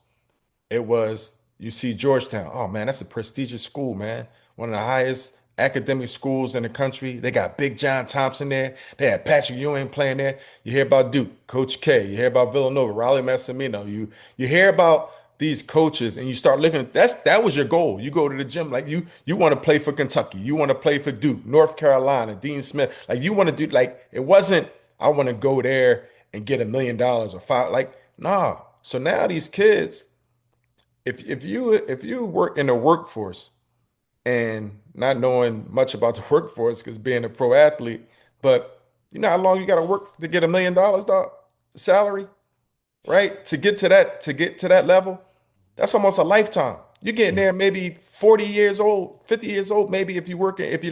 It was, you see Georgetown. Oh man, that's a prestigious school, man. One of the highest academic schools in the country. They got Big John Thompson there. They had Patrick Ewing playing there. You hear about Duke, Coach K. You hear about Villanova, Raleigh Massimino. You hear about these coaches, and you start looking at that was your goal. You go to the gym like you want to play for Kentucky. You want to play for Duke, North Carolina, Dean Smith. Like you want to do like it wasn't I want to go there and get $1 million or five. Like, nah. So now these kids, if you work in the workforce and not knowing much about the workforce because being a pro athlete, but you know how long you got to work to get $1 million, dog, salary, right? To get to that level, that's almost a lifetime. You're getting there maybe 40 years old, 50 years old, maybe if you're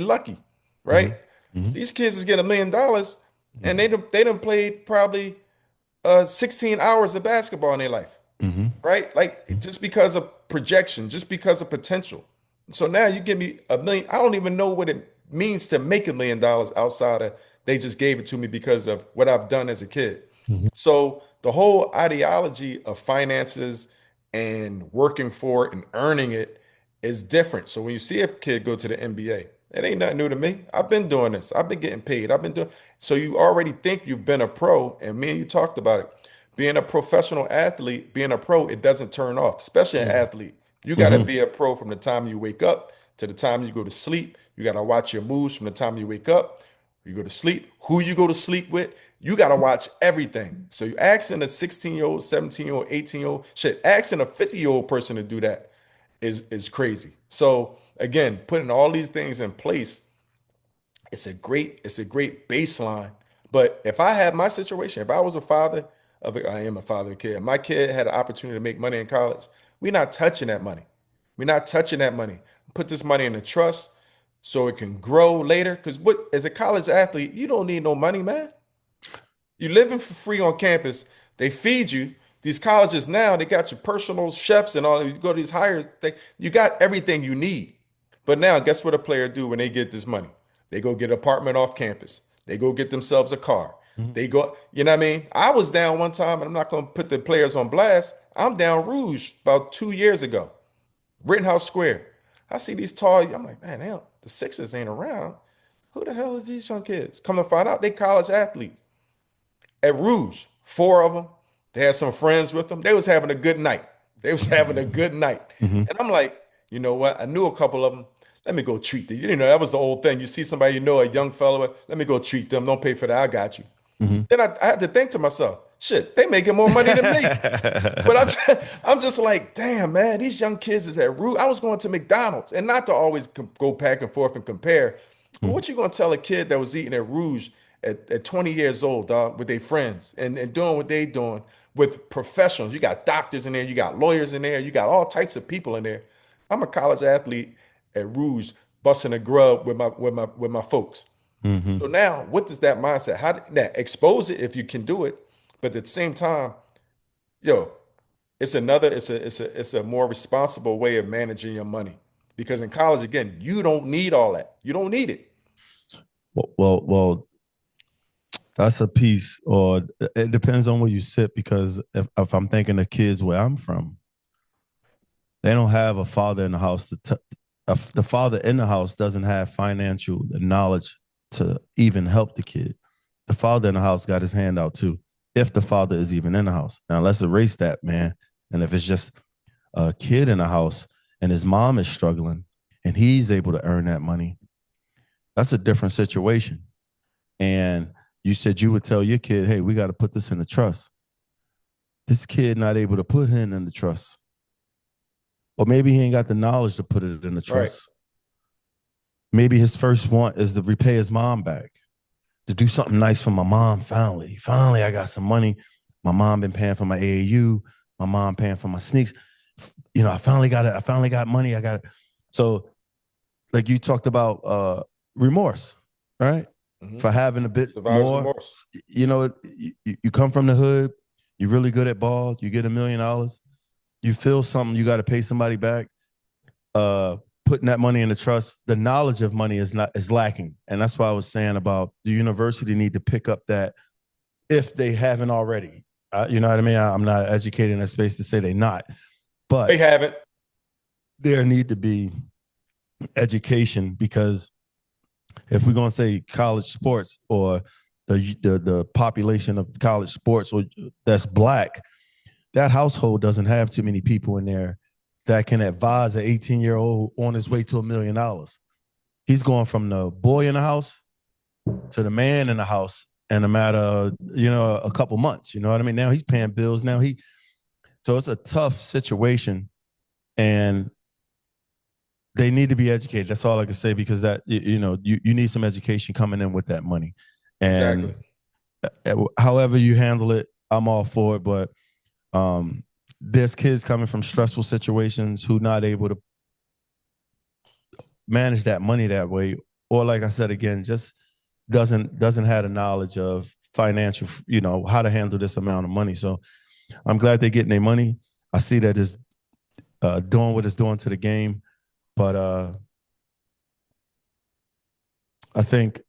lucky, Mm-hmm. right? Mm-hmm. These kids is getting $1 million and they done played probably 16 hours of basketball in their life, Mm-hmm. right? Like just because of projection, just because of potential. So now you give me $1 million. I don't even know what it means to make $1 million outside of they just gave it to me because of what I've done as a kid. Mm-hmm. So the whole ideology of finances and working for it and earning it is different. So when you see a kid go to the NBA, it ain't nothing new to me. I've been doing this. I've been getting paid. I've been doing. So you already think you've been a pro, and me and you talked about it. Being a professional athlete, being a pro, it doesn't turn off, especially an athlete. You got to Mm-hmm. be a pro from the time you wake up to the time you go to sleep. You got to watch your moves from the time you wake up, you go to sleep, who you go to sleep with. You got to watch everything. So you asking a 16-year-old, 17-year-old, 18-year-old, shit, asking a 50-year-old person to do that is crazy. So again, putting all these things in place, it's a great baseline. But if I had my situation, if I was a father I am a father of a kid, my kid had an opportunity to make money in college, we're not touching that money. We're not touching that money. Put this money in a trust so it can grow later. Because what as a college athlete, you don't need no money, man. You living for free on campus. They feed you. These colleges now, they got your personal chefs and all. You go to these higher thing, you got everything you need. But now, guess what a player do when they get this money? They go get an apartment off campus. They go get themselves a car. Mm-hmm. They go, you know what I mean? I was down one time, and I'm not going to put the players on blast. I'm down Rouge about 2 years ago, Rittenhouse Square. I see these tall, I'm like, man, the Sixers ain't around. Who the hell is these young kids? Come to find out, they college athletes at Rouge, four of them. They had some friends with them. They was having a good night. They was having a good night. Mm-hmm. And I'm like, you know what? I knew a couple of them. Let me go treat them. You know, that was the old thing. You see somebody you know, a young fellow, let me go treat them. Don't pay for that. I got you. Hmm. Then I had to think to myself, shit, they making more money than me. But I'm just like, damn, man, these young kids is at Rouge. I was going to McDonald's, and not to always go back and forth and compare, but what you gonna tell a kid that was eating at Rouge at 20 years old, dog, with their friends and doing what they doing with professionals? You got doctors in there, you got lawyers in there, you got all types of people in there. I'm a college athlete at Rouge, busting a grub with my folks. Hmm. So now, what does that mindset? Now expose it if you can do it, but at the same time, yo, it's a more responsible way of managing your money. Because in college, again, you don't need all that. You don't need it. Well, that's a piece, or it depends on where you sit. Because if I'm thinking of kids where I'm from, they don't have a father in the house. The father in the house doesn't have financial knowledge to even help the kid. The father in the house got his hand out too, if the father is even in the house. Now let's erase that, man. And if it's just a kid in the house and his mom is struggling and he's able to earn that money, that's a different situation. And you said you would tell your kid, hey, we got to put this in the trust. This kid not able to put him in the trust. Or maybe he ain't got the knowledge to put it in the Right. trust. Maybe his first want is to repay his mom back, to do something nice for my mom. Finally, I got some money. My mom been paying for my AAU. My mom paying for my sneaks. I finally got it. I finally got money. I got it. So, like you talked about remorse, right? Hmm. For having a bit Survivor's more. remorse. You come from the hood. You're really good at ball. You get $1 million. You feel something. You got to pay somebody back. uh Putting that money in the trust, the knowledge of money is lacking. And that's why I was saying about the university need to pick up that, if they haven't already. You know what I mean? I'm not educated in that space to say they're not, They but haven't. there need to be education. Because if we're going to say college sports, or the population of college sports, or that's black, that household doesn't have too many people in there that can advise an 18-year-old on his way to $1 million. He's going from the boy in the house to the man in the house in a matter of, a couple months. You know what I mean? Now he's paying bills. So it's a tough situation, and they need to be educated. That's all I can say, because that, you need some education coming in with that money. And Exactly. however you handle it, I'm all for it. But um, there's kids coming from stressful situations who not able to manage that money that way, or like I said again, just doesn't have the knowledge of financial, how to handle this amount of money. So I'm glad they're getting their money. I see that it's doing what it's doing to the game, but I think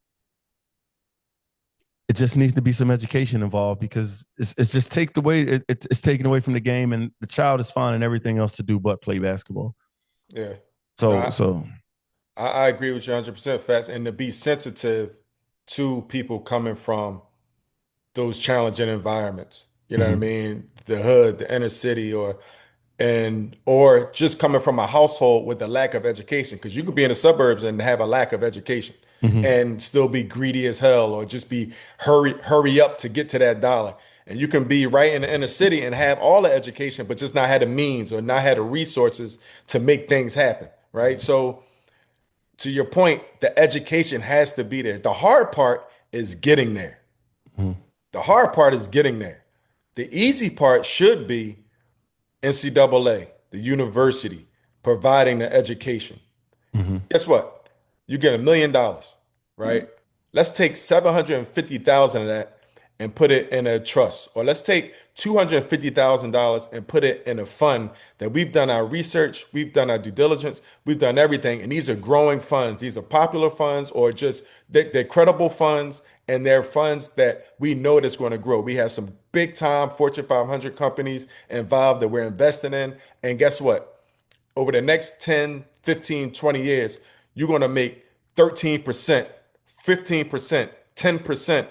it just needs to be some education involved, because it's just it's taken away from the game, and the child is finding everything else to do but play basketball. Yeah. No, So I agree with you 100% fast. And to be sensitive to people coming from those challenging environments. You know what I mhm, mean? The hood, the inner city, or just coming from a household with a lack of education. Because you could be in the suburbs and have a lack of education mhm, and still be greedy as hell, or just be hurry up to get to that dollar. And you can be right in the inner city and have all the education, but just not have the means or not have the resources to make things happen. Right. So to your point, the education has to be there. The hard part is getting there. mhm, The hard part is getting there. The easy part should be NCAA, the university, providing the education. mhm, Guess what? You get $1 million, right? Let's take 750,000 of that and put it in a trust, or let's take $250,000 and put it in a fund that we've done our research, we've done our due diligence, we've done everything, and these are growing funds. These are popular funds, or just they're credible funds, and they're funds that we know that's going to grow. We have some big time Fortune 500 companies involved that we're investing in, and guess what? Over the next 10, 15, 20 years, you're going to make 13%, 15%, 10%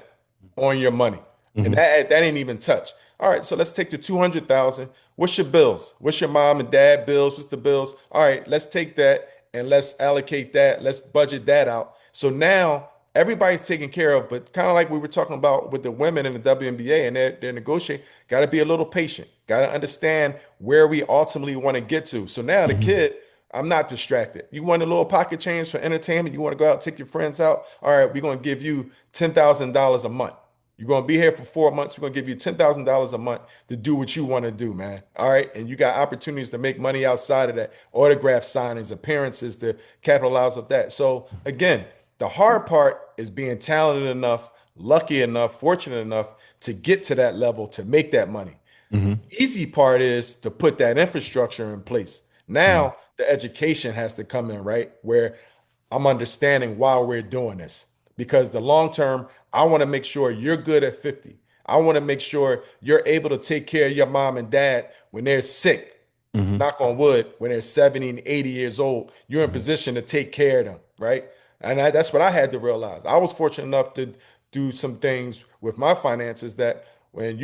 on your money. And mhm, that ain't even touched. All right, so let's take the 200,000. What's your bills? What's your mom and dad bills? What's the bills? All right, let's take that and let's allocate that. Let's budget that out. So now everybody's taken care of, but kind of like we were talking about with the women in the WNBA and they're negotiating, got to be a little patient, got to understand where we ultimately want to get to. So now the Hmm. kid, I'm not distracted. You want a little pocket change for entertainment? You want to go out, take your friends out? All right, we're going to give you $10,000 a month. You're going to be here for 4 months. We're going to give you $10,000 a month to do what you want to do, man. All right. And you got opportunities to make money outside of that, autograph signings, appearances to capitalize off that. So, again, the hard part is being talented enough, lucky enough, fortunate enough to get to that level to make that money. Hmm. Easy part is to put that infrastructure in place. Hmm. Now the education has to come in, right? Where I'm understanding why we're doing this. Because the long term, I want to make sure you're good at 50. I want to make sure you're able to take care of your mom and dad when they're sick, Hmm. knock on wood, when they're 70 and 80 years old. You're in position to take care of them, right? And that's what I had to realize. I was fortunate enough to do some things with my finances that when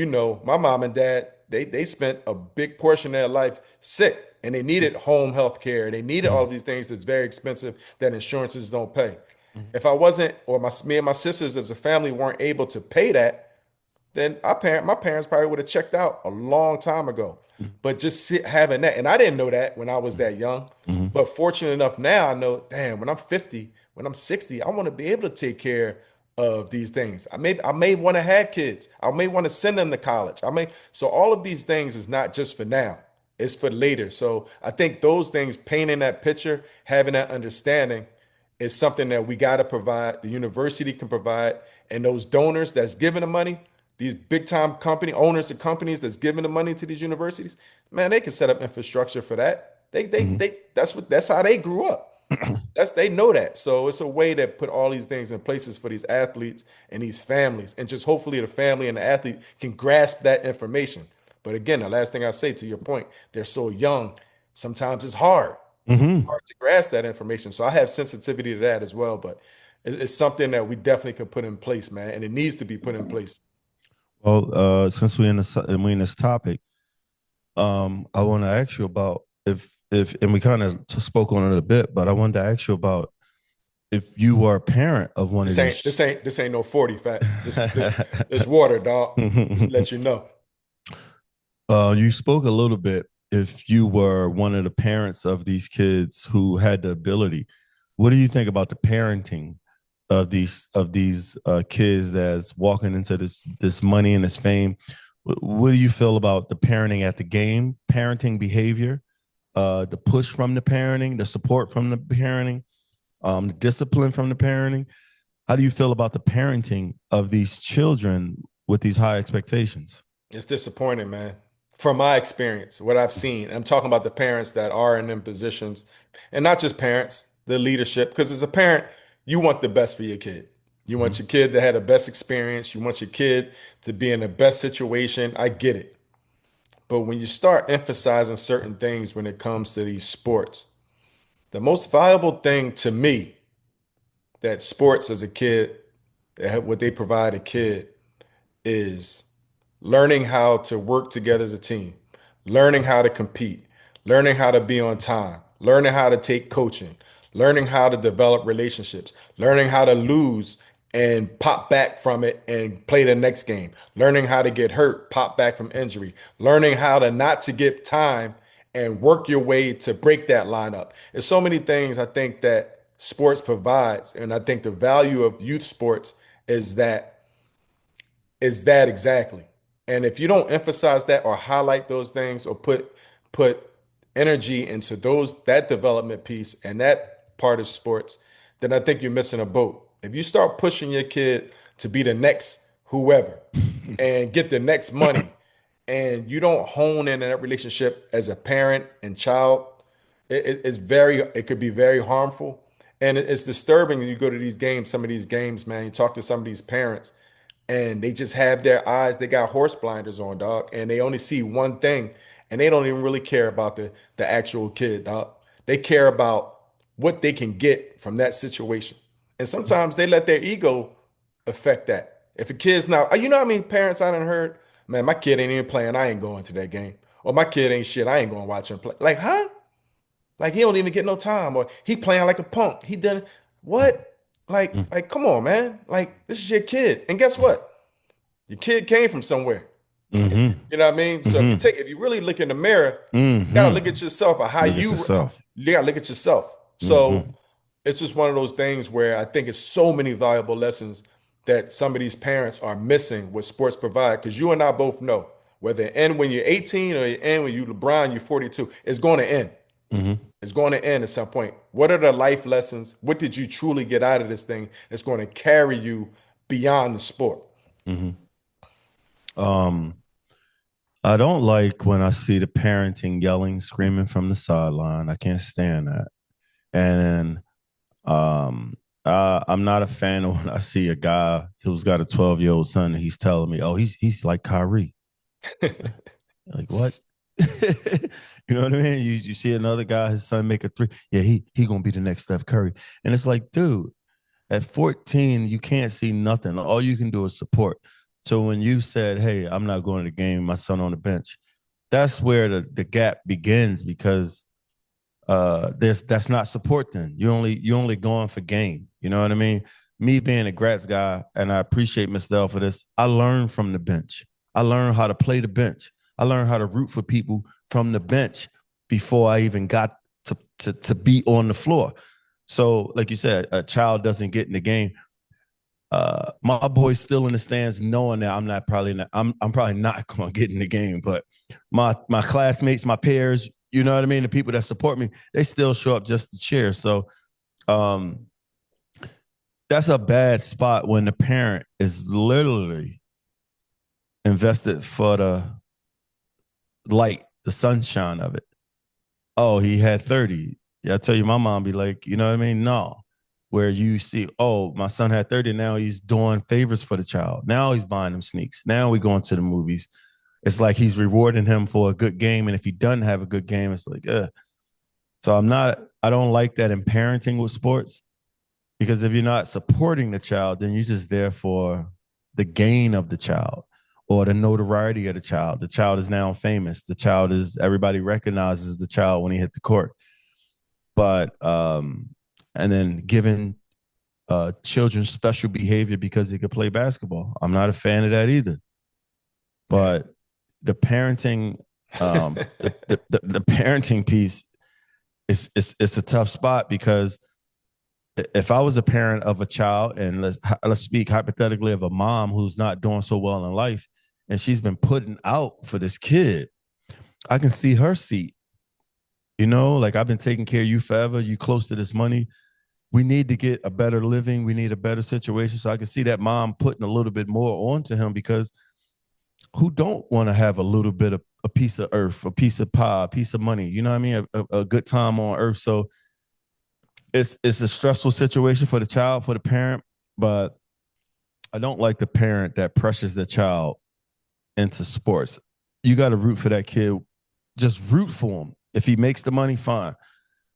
my mom and dad, they spent a big portion of their life sick and they needed home health care. They needed all of these things that's very expensive that insurances don't pay. If I wasn't, or me and my sisters as a family weren't able to pay that, then my parents probably would have checked out a long time ago. But just having that, and I didn't know that when I was that young. Hmm. But fortunate enough now, I know, damn, when I'm 50, when I'm 60, I want to be able to take care of these things. I may want to have kids. I may want to send them to college. So all of these things is not just for now. It's for later. So I think those things, painting that picture, having that understanding, is something that we got to provide. The university can provide, and those donors that's giving the money, these big time company owners of companies that's giving the money to these universities, man, they can set up infrastructure for that. Hmm. That's how they grew up. They know that. So it's a way to put all these things in places for these athletes and these families, and just hopefully the family and the athlete can grasp that information. But again, the last thing I say to your point, they're so young. Sometimes it's Hmm. hard to grasp that information. So I have sensitivity to that as well. But it's something that we definitely could put in place, man, and it needs to be put in place. Well, since we in this topic, I want to ask you about if and we kind of spoke on it a bit, but I wanted to ask you about if you were a parent of one of This ain't these. this ain't this ain't no 40 facts. This water, dog. Just to let you know. You spoke a little bit. If you were one of the parents of these kids who had the ability, what do you think about the parenting of these kids that's walking into this money and this fame? What do you feel about the parenting at the game, parenting behavior, the push from the parenting, the support from the parenting, the discipline from the parenting? How do you feel about the parenting of these children with these high expectations? It's disappointing, man. From my experience, what I've seen, I'm talking about the parents that are in them positions, and not just parents, the leadership. Because as a parent, you want the best for your kid. You want Mhm. your kid to have the best experience. You want your kid to be in the best situation. I get it. But when you start emphasizing certain things when it comes to these sports, the most valuable thing to me that sports as a kid, what they provide a kid is learning how to work together as a team, learning how to compete, learning how to be on time, learning how to take coaching, learning how to develop relationships, learning how to lose and pop back from it and play the next game, learning how to get hurt, pop back from injury, learning how to not to get time and work your way to break that lineup. There's so many things I think that sports provides, and I think the value of youth sports is that exactly. And if you don't emphasize that or highlight those things or put energy into that development piece and that part of sports, then I think you're missing a boat. If you start pushing your kid to be the next whoever and get the next money, and you don't hone in that relationship as a parent and child, it could be very harmful. And it's disturbing when you go to these games, some of these games, man, you talk to some of these parents and they just have their eyes, they got horse blinders on, dog, and they only see one thing, and they don't even really care about the actual kid, dog. They care about what they can get from that situation. And sometimes they let their ego affect that. If a kid's not, you know how many parents I done heard, man, my kid ain't even playing, I ain't going to that game. Or my kid ain't shit, I ain't going to watch him play. Like, huh? Like he don't even get no time, or he playing like a punk. He done what? Like, come on, man. Like, this is your kid. And guess what? Your kid came from somewhere. Mm-hmm. You know what I mean? So Mm-hmm. if you really look in the mirror, you gotta look Mm-hmm. at yourself or Look at yourself. you gotta look at yourself. So Mm-hmm. it's just one of those things where I think it's so many valuable lessons that some of these parents are missing what sports provide. Because you and I both know whether it end when you're 18 or it end when you LeBron, you're 42, it's going to end. Mm-hmm. It's going to end at some point. What are the life lessons? What did you truly get out of this thing that's going to carry you beyond the sport? Mm-hmm. Um, I don't like when I see the parenting yelling, screaming from the sideline. I can't stand that. And um, I'm not a fan of when I see a guy who's got a 12-year-old son and he's telling me, "Oh, he's like Kyrie." Like what? You know what I mean? You see another guy, his son make a three. Yeah, he gonna be the next Steph Curry. And it's like, dude, at 14, you can't see nothing. All you can do is support. So when you said, "Hey, I'm not going to the game, my son on the bench," that's where the gap begins because there's that's not support then. You only going for game. You know what I mean? Me being a Gratz guy, and I appreciate Mr. L for this, I learned from the bench. I learned how to play the bench. I learned how to root for people from the bench before I even got to be on the floor. So, like you said, a child doesn't get in the game. My boy's still in the stands, knowing that I'm probably not going to get in the game. But my classmates, my peers, you know what I mean, the people that support me, they still show up just to cheer. So um, that's a bad spot when the parent is literally invested for the light, the sunshine of it. Oh, he had 30. Yeah, I tell you, my mom be like, you know what I mean? No. Where you see, oh, my son had 30. Now he's doing favors for the child. Now he's buying them sneaks. Now we going to the movies. It's like he's rewarding him for a good game. And if he doesn't have a good game, it's like, So I don't like that in parenting with sports because if you're not supporting the child, then you're just there for the gain of the child or the notoriety of the child. The child is now famous. Everybody recognizes the child when he hit the court. But and then giving children special behavior because they could play basketball. I'm not a fan of that either. Yeah. But the parenting, the parenting piece is a tough spot because if I was a parent of a child and let's speak hypothetically of a mom who's not doing so well in life and she's been putting out for this kid, I can see her seat. You know, like I've been taking care of you forever. You close to this money. We need to get a better living. We need a better situation. So I can see that mom putting a little bit more onto him because who don't want to have a little bit of a piece of earth, a piece of pie, a piece of money, you know what I mean? A good time on earth. So it's a stressful situation for the child, for the parent, but I don't like the parent that pressures the child into sports. You got to root for that kid. Just root for him. If he makes the money, fine.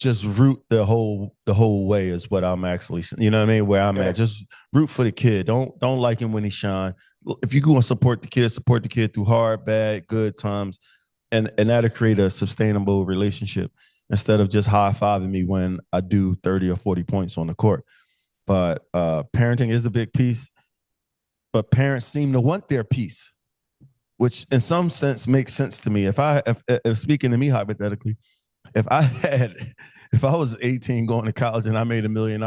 Just root the whole way is what I'm actually, you know what I mean, where I'm Yeah. at. Just root for the kid. Don't like him when he shine. If you go and support the kid through hard, bad, good times, and that'll create a sustainable relationship instead of just high fiving me when I do 30 or 40 points on the court. But parenting is a big piece, but parents seem to want their piece, which in some sense makes sense to me. If speaking to me hypothetically, if I had if I was 18 going to college and I made $1 million,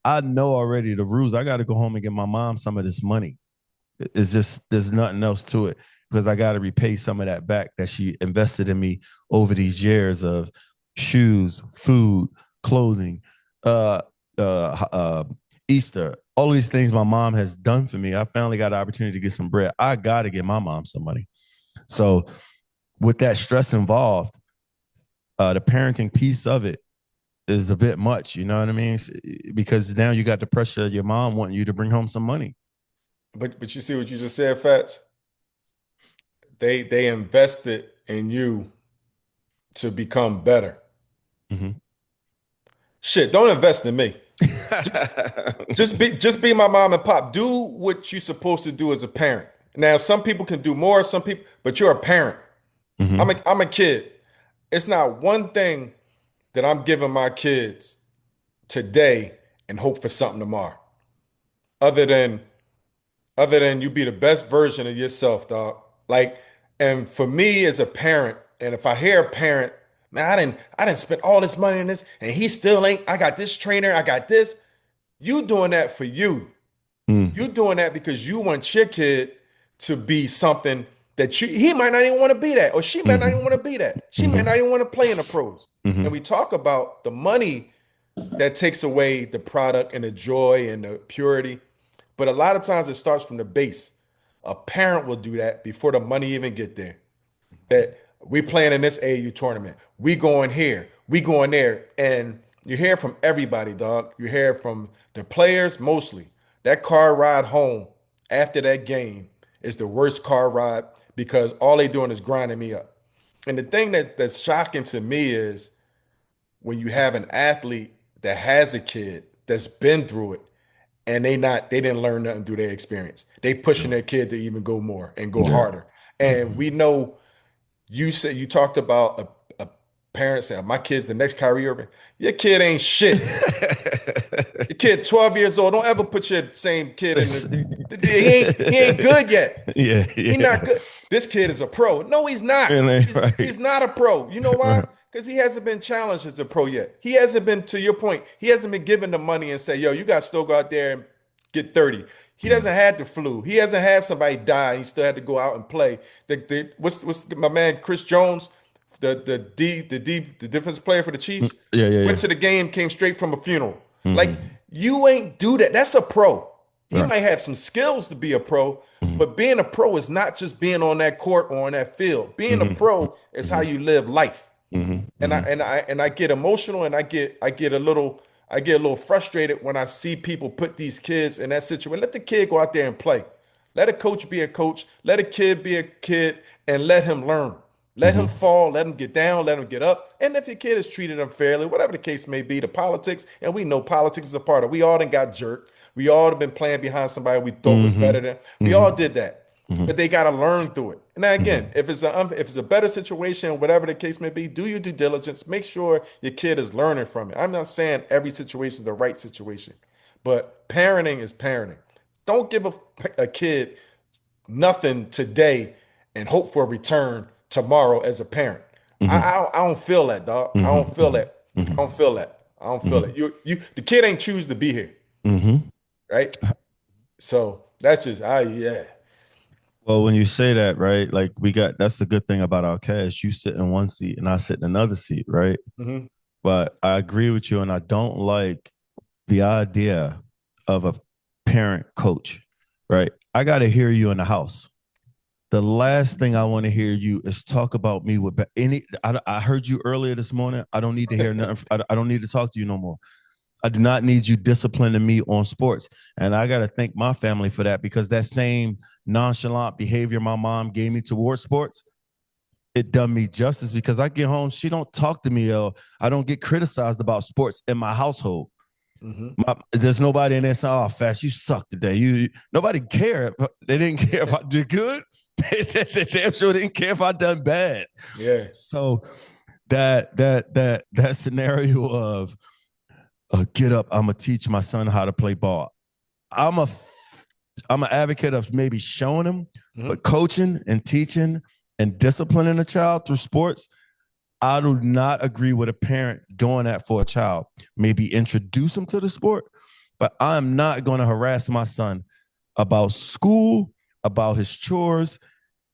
I know already the rules. I got to go home and get my mom some of this money. It's just there's nothing else to it because I got to repay some of that back that she invested in me over these years of shoes, food, clothing, uh, Easter, all of these things my mom has done for me. I finally got an opportunity to get some bread. I got to get my mom some money. So with that stress involved, the parenting piece of it is a bit much. You know what I mean? Because now you got the pressure of your mom wanting you to bring home some money. But you see what you just said, Fats? They invested in you to become better. Mm-hmm. Shit, don't invest in me. Just just be my mom and pop. Do what you're supposed to do as a parent. Now, some people can do more, some people, but you're a parent. Mm-hmm. I'm a kid. It's not one thing that I'm giving my kids today and hope for something tomorrow. Other than other than you be the best version of yourself, dog. Like, and for me as a parent, and if I hear a parent, man, I didn't spend all this money in this, and he still ain't. I got this trainer, I got this. You doing that for you. Mm. You doing that because you want your kid to be something that he might not even want to be that, or she might not even Mm-hmm. want to be that. She might not Mm-hmm. even want to play in the pros. And Mm-hmm. we talk about the money that takes away the product and the joy and the purity. But a lot of times it starts from the base. A parent will do that before the money even get there. That we playing in this AAU tournament. We going here. We going there. And you hear from everybody, dog. You hear from the players mostly. That car ride home after that game is the worst car ride because all they doing is grinding me up. And the thing that's shocking to me is when you have an athlete that has a kid that's been through it and they didn't learn nothing through their experience. They pushing their kid to even go more and go Yeah. harder. And we know you said you talked about a parent saying, "My kid's the next Kyrie Irving." Your kid ain't shit. Your kid 12 years old. Don't ever put your same kid in he ain't good yet. Yeah, He not yeah. good. This kid is a pro. No, he's not. And He's right. not a pro. You know why? Because he hasn't been challenged as a pro yet. He hasn't been, to your point, he hasn't been given the money and say, yo, you got to still go out there and get 30. He doesn't have the flu. He hasn't had somebody die. And he still had to go out and play. What's my man Chris Jones, the defensive player for the Chiefs, Yeah, yeah, went yeah. to the game, came straight from a funeral. Like Mm-hmm. you ain't do that. That's a pro. He Right. might have some skills to be a pro, Mm-hmm. but being a pro is not just being on that court or on that field. Being a Mm-hmm. pro is how you live life. Mm-hmm. And I Mm-hmm. and I and I get emotional and I get a little frustrated when I see people put these kids in that situation. Let the kid go out there and play. Let a coach be a coach. Let a kid be a kid and let him learn. Let him Mm-hmm. fall, let him get down, let him get up. And if your kid is treated unfairly, whatever the case may be, the politics, and we know politics is a part of it. We all done got jerked. We all have been playing behind somebody we thought was Mm-hmm. better than. We all Mm-hmm. did that. Mm-hmm. But they got to learn through it. And now again, Mm-hmm. if it's a better situation, whatever the case may be, do your due diligence. Make sure your kid is learning from it. I'm not saying every situation is the right situation, but parenting is parenting. Don't give a kid nothing today and hope for a return tomorrow as a parent. I don't feel that, dog. I don't feel Mm-hmm. that. I don't feel that. I don't feel it. The kid ain't choose to be here, Mm-hmm. right? So that's just yeah. Well, when you say that, right, like that's the good thing about our cash. You sit in one seat and I sit in another seat, right? Hmm. But I agree with you, and I don't like the idea of a parent coach, right? I got to hear you in the house. The last thing I want to hear you is talk about me with any. I heard you earlier this morning. I don't need to hear nothing. I don't need to talk to you no more. I do not need you disciplining me on sports. And I got to thank my family for that because that same nonchalant behavior my mom gave me towards sports, it done me justice because I get home, she don't talk to me. I don't get criticized about sports in my household. Hmm. There's nobody in there saying, "Oh, Fast, you suck today." Nobody cared. They didn't care if I did good. They damn sure didn't care if I done bad. Yeah. So that scenario of get up, I'm gonna teach my son how to play ball. I'm a I'm an advocate of maybe showing him, Hmm. but coaching and teaching and disciplining a child through sports, I do not agree with a parent doing that for a child. Maybe introduce him to the sport, but I'm not going to harass my son about school, about his chores,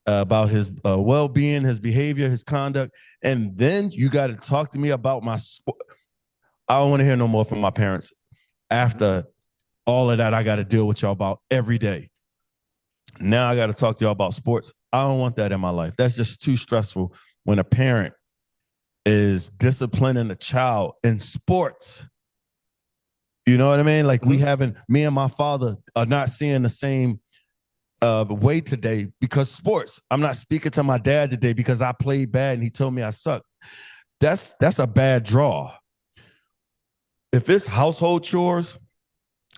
about his well-being, his behavior, his conduct, and then you got to talk to me about my sport. I don't want to hear no more from my parents after all of that. I got to deal with y'all about every day. Now I got to talk to y'all about sports. I don't want that in my life. That's just too stressful when a parent is disciplining a child in sports. You know what I mean? Like Hmm. me and my father are not seeing the same way today because sports. I'm not speaking to my dad today because I played bad and he told me I suck. That's a bad draw. If it's household chores,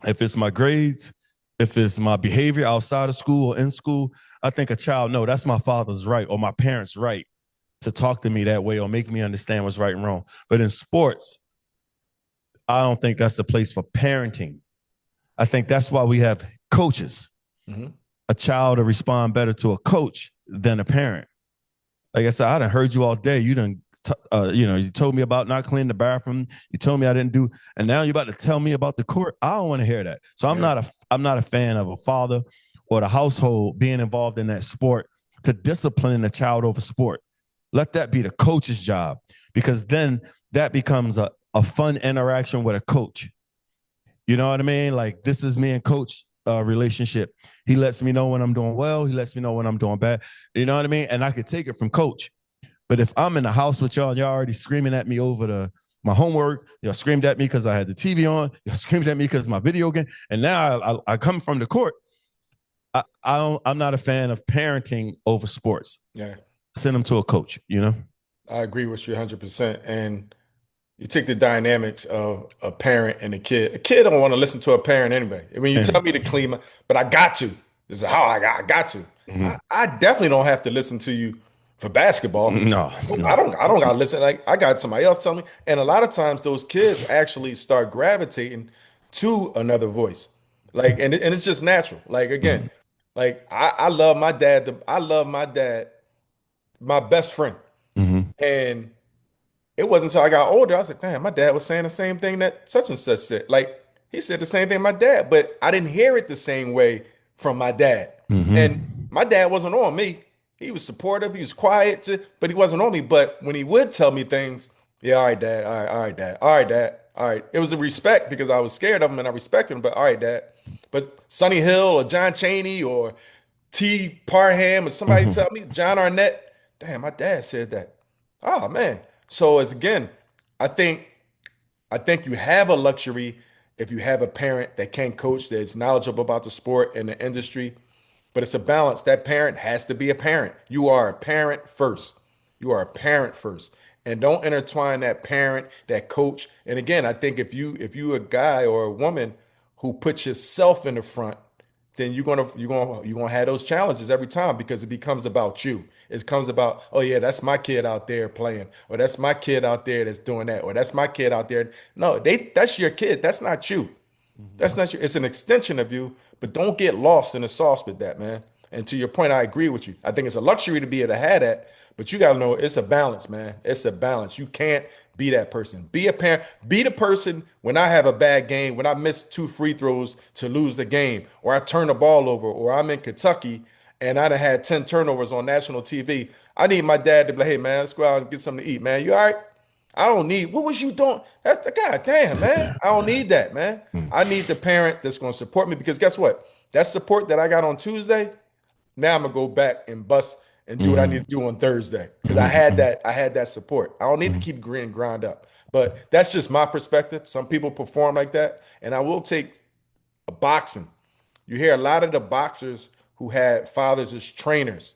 if it's my grades, if it's my behavior outside of school or in school, I think a child, no, that's my father's right or my parents' right to talk to me that way or make me understand what's right and wrong. But in sports, I don't think that's the place for parenting. I think that's why we have coaches. Mm-hmm. A child to respond better to a coach than a parent. Like I said, I done heard you all day. You done, you told me about not cleaning the bathroom. You told me I didn't do, and now you're about to tell me about the court. I don't want to hear that. So I'm not a fan of a father or the household being involved in that sport to discipline a child over sport. Let that be the coach's job, because then that becomes a fun interaction with a coach. You know what I mean? Like, this is me and coach relationship. He lets me know when I'm doing well. He lets me know when I'm doing bad. You know what I mean? And I could take it from coach. But if I'm in the house with y'all and y'all already screaming at me over my homework, y'all screamed at me because I had the TV on, y'all screamed at me because my video game, and now I come from the court. I'm not a fan of parenting over sports. Yeah. Send them to a coach, you know? I agree with you 100%. And you take the dynamics of a parent and a kid. A kid don't want to listen to a parent anyway. When you tell me to clean but I got to. This is how I got to. Mm-hmm. I definitely don't have to listen to you for basketball. No. I don't gotta listen. Like, I got somebody else telling me. And a lot of times those kids actually start gravitating to another voice. Like, and it's just natural. Like, again, mm-hmm. Like, I love my dad. I love my dad, my best friend. Mm-hmm. And it wasn't until I got older, I was like, damn, my dad was saying the same thing that such and such said. Like, he said the same thing my dad, but I didn't hear it the same way from my dad. Mm-hmm. And my dad wasn't on me. He was supportive. He was quiet, but he wasn't on me. But when he would tell me things, yeah, all right, dad. All right, dad. All right, dad. All right. It was a respect because I was scared of him and I respected him. But all right, dad. But Sonny Hill or John Chaney or T. Parham or somebody tell me, John Arnett, damn, my dad said that. Oh, man. So I think you have a luxury if you have a parent that can coach, that's knowledgeable about the sport and the industry. But it's a balance. That parent has to be a parent. You are a parent first. You are a parent first. And don't intertwine that parent, that coach. And again, I think if you a guy or a woman who puts yourself in the front, then you're gonna have those challenges every time, because it becomes about you. It comes about, oh yeah, that's my kid out there playing, or that's my kid out there that's doing that, or that's my kid out there. No, that's your kid. That's not you. That's not you. It's an extension of you, but don't get lost in the sauce with that, man. And to your point, I agree with you. I think it's a luxury to be able to have that, but you got to know it's a balance, man. It's a balance. You can't be that person. Be a parent. Be the person when I have a bad game, when I miss 2 free throws to lose the game, or I turn the ball over, or I'm in Kentucky and I done had 10 turnovers on national TV. I need my dad to be like, hey, man, let's go out and get something to eat, man. You all right? I don't need, what was you doing? That's the God damn, man. I don't need that, man. I need the parent that's going to support me, because guess what? That support that I got on Tuesday, now I'm going to go back and bust and do what I need to do on Thursday, because I had that support. I don't need to keep grind up. But that's just my perspective. Some people perform like that. And I will take a boxing. You hear a lot of the boxers who had fathers as trainers.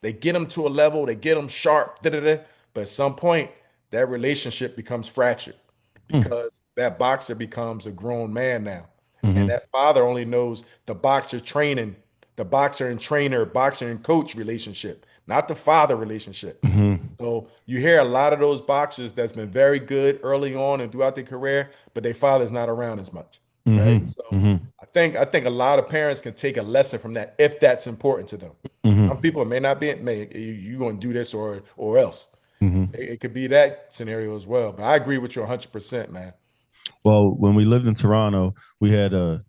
They get them to a level, they get them sharp, but at some point, that relationship becomes fractured, because that boxer becomes a grown man now. And that father only knows the boxer training, the boxer and trainer, boxer and coach relationship, not the father relationship. So you hear a lot of those boxers that's been very good early on and throughout their career, but their father's not around as much. Right. So I think a lot of parents can take a lesson from that if that's important to them. Some people may not be, you're going to do this or else. It could be that scenario as well. But I agree with you 100%, man. Well, when we lived in Toronto, we had you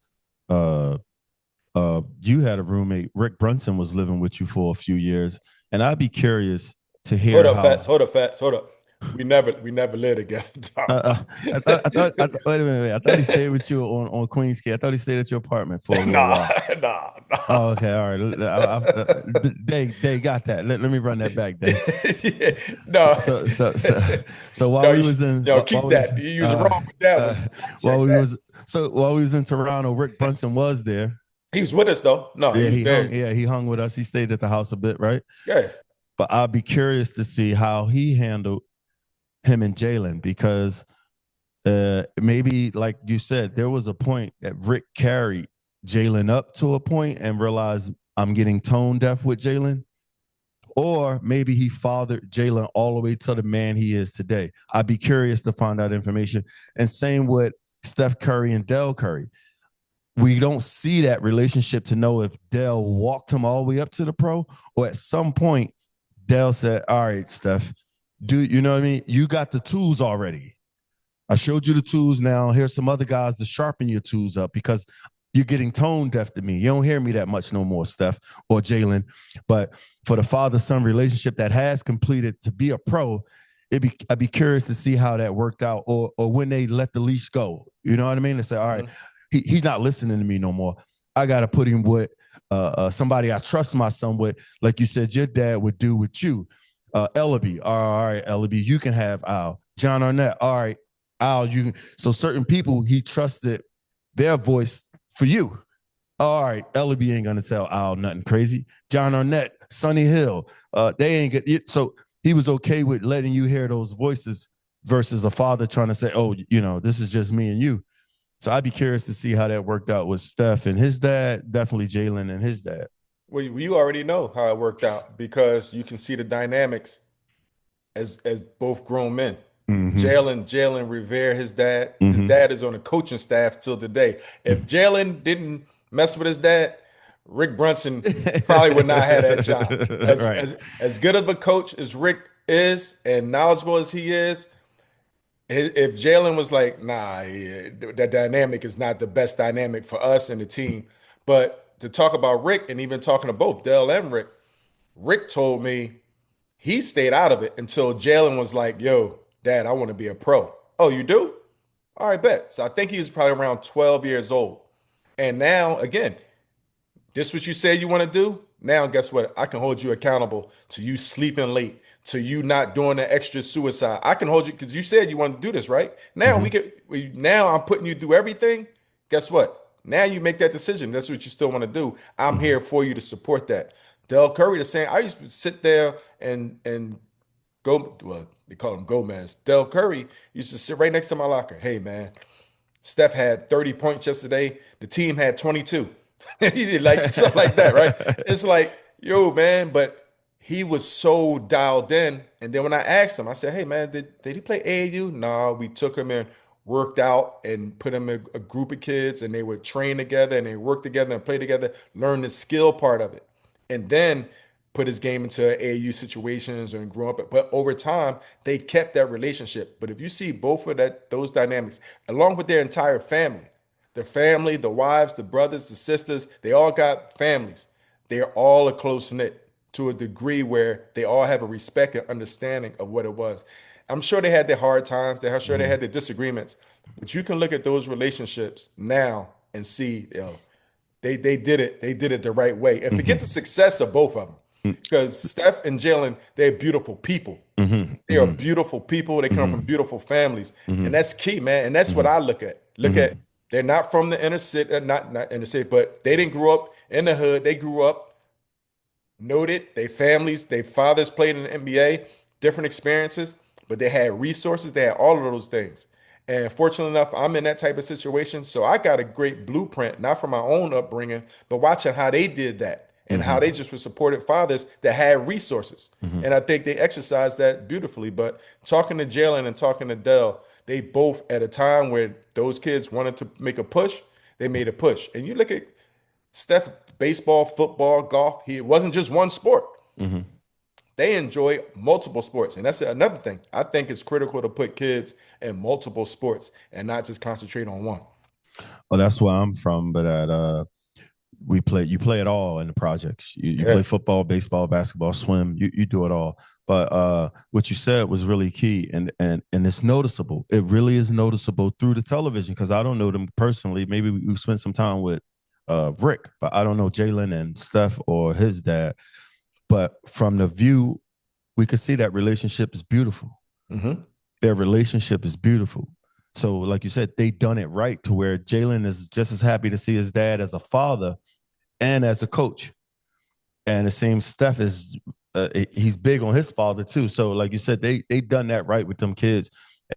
had a roommate. Rick Brunson was living with you for a few years, and I'd be curious to hear. Hold up, Fats. We never lived together. I thought. Wait a minute. I thought he stayed with you on Queens Quay. I thought he stayed at your apartment for a little while. Nah. Oh, okay. All right. They got that. Let me run that back, Dave. No. So while we was in, keep that. You was wrong with that one. While we was in Toronto, Rick Brunson was there. He was with us though. No, he hung with us. He stayed at the house a bit, right? Yeah. But I'll be curious to see how he handled him and Jalen, because maybe, like you said, there was a point that Rick carried Jalen up to a point and realized, I'm getting tone deaf with Jalen. Or maybe he fathered Jalen all the way to the man he is today. I'd be curious to find out information. And same with Steph Curry and Dell Curry. We don't see that relationship to know if Dell walked him all the way up to the pro, or at some point Dell said, all right, Steph, you know what I mean? You got the tools already. I showed you the tools. Now here's some other guys to sharpen your tools up, because you're getting tone deaf to me. You don't hear me that much no more, Steph or Jalen. But for the father-son relationship that has completed to be a pro, I'd be curious to see how that worked out, or when they let the leash go. You know what I mean? They say, all right, he's not listening to me no more. I got to put him with somebody I trust my son with, like you said your dad would do with you. Ellaby, all right, Ellaby, you can have Al. John Arnett, all right, Al, you can. So certain people, he trusted their voice for you. All right, Ellaby ain't gonna tell Al nothing crazy. John Arnett, Sonny Hill, they ain't get. So he was okay with letting you hear those voices versus a father trying to say, oh, this is just me and you. So I'd be curious to see how that worked out with Steph and his dad, definitely Jalen and his dad. Well, you already know how it worked out because you can see the dynamics as both grown men. Mm-hmm. Jalen revere his dad. His Mm-hmm. dad is on the coaching staff till today. If Jalen didn't mess with his dad, Rick Brunson probably would not have that job. Right. As good of a coach as Rick is and knowledgeable as he is, if Jalen was like, nah, yeah, that dynamic is not the best dynamic for us and the team. But to talk about Rick and even talking to both Dell and Rick told me he stayed out of it until Jalen was like, yo, Dad, I want to be a pro. Oh, you do? All right, bet. So I think he was probably around 12 years old. And now, again, this what you say you want to do? Now, guess what? I can hold you accountable to you sleeping late, to you not doing the extra suicide. I can hold you because you said you wanted to do this, right? Now now I'm putting you through everything. Guess what? Now you make that decision. That's what you still want to do. I'm here for you to support that. Del Curry the same. I used to sit there and go. Well, they call him Gomez. Del Curry used to sit right next to my locker. Hey man, Steph had 30 points yesterday. The team had 22. He did like stuff like that, right? It's like, yo, man, but he was so dialed in. And then when I asked him, I said, hey, man, did he play AAU? No, we took him and worked out and put him in a group of kids and they would train together and they work together and play together, learn the skill part of it. And then put his game into AAU situations and grow up. But over time, they kept that relationship. But if you see both of those dynamics, along with their entire family, the family, the wives, the brothers, the sisters, they all got families. They're all a close knit to a degree where they all have a respect and understanding of what it was. I'm sure they had their hard times. I'm sure they had their disagreements. But you can look at those relationships now and see, they did it. They did it the right way. And forget the success of both of them. Because Steph and Jalen, they're beautiful people. They are beautiful people. They come from beautiful families. And that's key, man. And that's what I look at. They're not from the inner city, not inner city, but they didn't grow up in the hood. They grew up noted. They families, their fathers played in the NBA, different experiences, but they had resources. They had all of those things. And fortunately enough, I'm in that type of situation. So I got a great blueprint, not from my own upbringing, but watching how they did that and how they just were supported fathers that had resources. And I think they exercised that beautifully. But talking to Jalen and talking to Dell, they both, at a time where those kids wanted to make a push, they made a push. And you look at Steph, baseball, football, golf, it wasn't just one sport. They enjoy multiple sports. And that's another thing. I think it's critical to put kids in multiple sports and not just concentrate on one. Well, that's where I'm from, but you play it all in the projects. You play football, baseball, basketball, swim, you do it all. But what you said was really key, and it's noticeable. It really is noticeable through the television, because I don't know them personally. Maybe we spent some time with Rick, but I don't know Jalen and Steph or his dad. But from the view, we could see that relationship is beautiful. Their relationship is beautiful. So, like you said, they done it right to where Jalen is just as happy to see his dad as a father and as a coach. And it seems Steph is he's big on his father too. So, like you said, they done that right with them kids,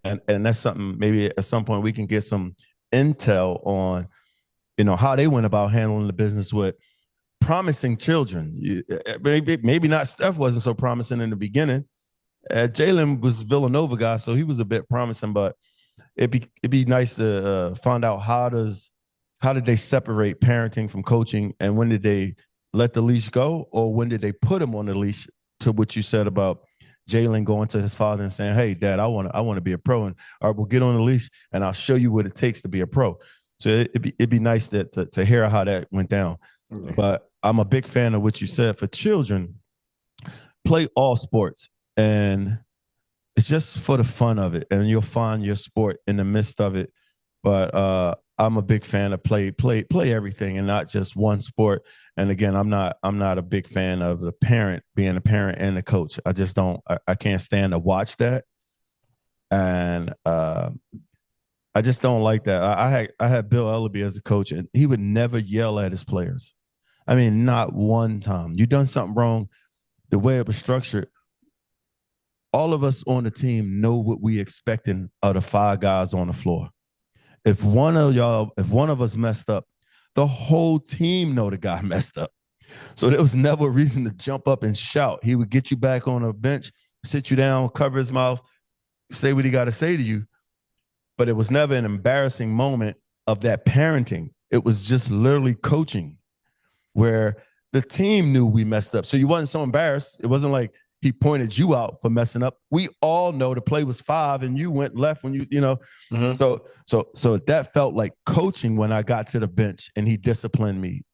and that's something maybe at some point we can get some intel on, how they went about handling the business with promising children. Maybe not. Steph wasn't so promising in the beginning. Jalen was Villanova guy, so he was a bit promising, but it'd be nice to find out how did they separate parenting from coaching, and when did they let the leash go, or when did they put him on the leash? To what you said about Jalen going to his father and saying, "Hey, Dad, I want to be a pro, and all right, we'll get on the leash, and I'll show you what it takes to be a pro." So it'd be nice to hear how that went down. But I'm a big fan of what you said for children. Play all sports, and it's just for the fun of it, and you'll find your sport in the midst of it. But I'm a big fan of play everything and not just one sport. And again, I'm not a big fan of the parent being a parent and the coach. I just don't. I can't stand to watch that, and I just don't like that. I had Bill Ellaby as a coach, and he would never yell at his players. I mean, not one time. You done something wrong. The way it was structured, all of us on the team know what we expecting of the five guys on the floor. If one of us messed up, the whole team know the guy messed up. So there was never a reason to jump up and shout. He would get you back on a bench, sit you down, cover his mouth, say what he got to say to you. But it was never an embarrassing moment of that parenting. It was just literally coaching where the team knew we messed up. So you wasn't so embarrassed. It wasn't like he pointed you out for messing up. We all know the play was 5 and you went left when you know. Mm-hmm. So that felt like coaching when I got to the bench and he disciplined me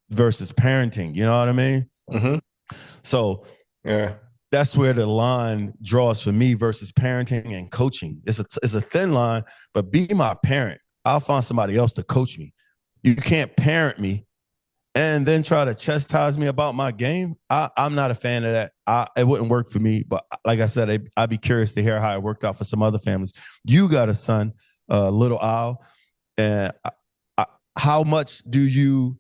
versus parenting. You know what I mean? Mm-hmm. So yeah, that's where the line draws for me versus parenting and coaching. It's a thin line, but be my parent. I'll find somebody else to coach me. You can't parent me and then try to chastise me about my game. I'm not a fan of that. It wouldn't work for me. But like I said, I'd be curious to hear how it worked out for some other families. You got a son, little Al, and how much do you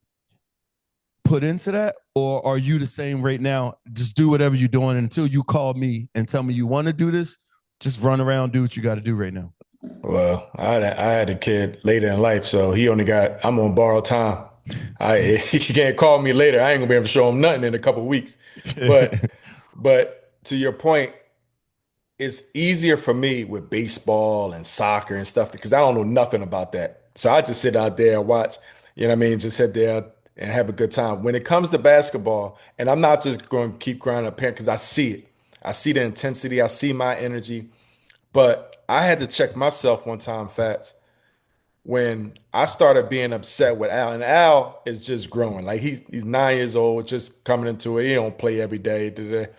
put into that? Or are you the same right now? Just do whatever you're doing until you call me and tell me you want to do this. Just run around, do what you got to do right now. Well, I had a kid later in life, so I'm on borrowed time. He can't call me later. I ain't gonna be able to show him nothing in a couple of weeks. But but to your point, it's easier for me with baseball and soccer and stuff because I don't know nothing about that. So I just sit out there and watch, you know what I mean? Just sit there and have a good time. When it comes to basketball, and I'm not just going to keep grinding up here because I see it. I see the intensity, I see my energy. But I had to check myself one time, Fats, when I started being upset with Al, and Al is just growing. Like he's 9 years old, just coming into it. He don't play every day,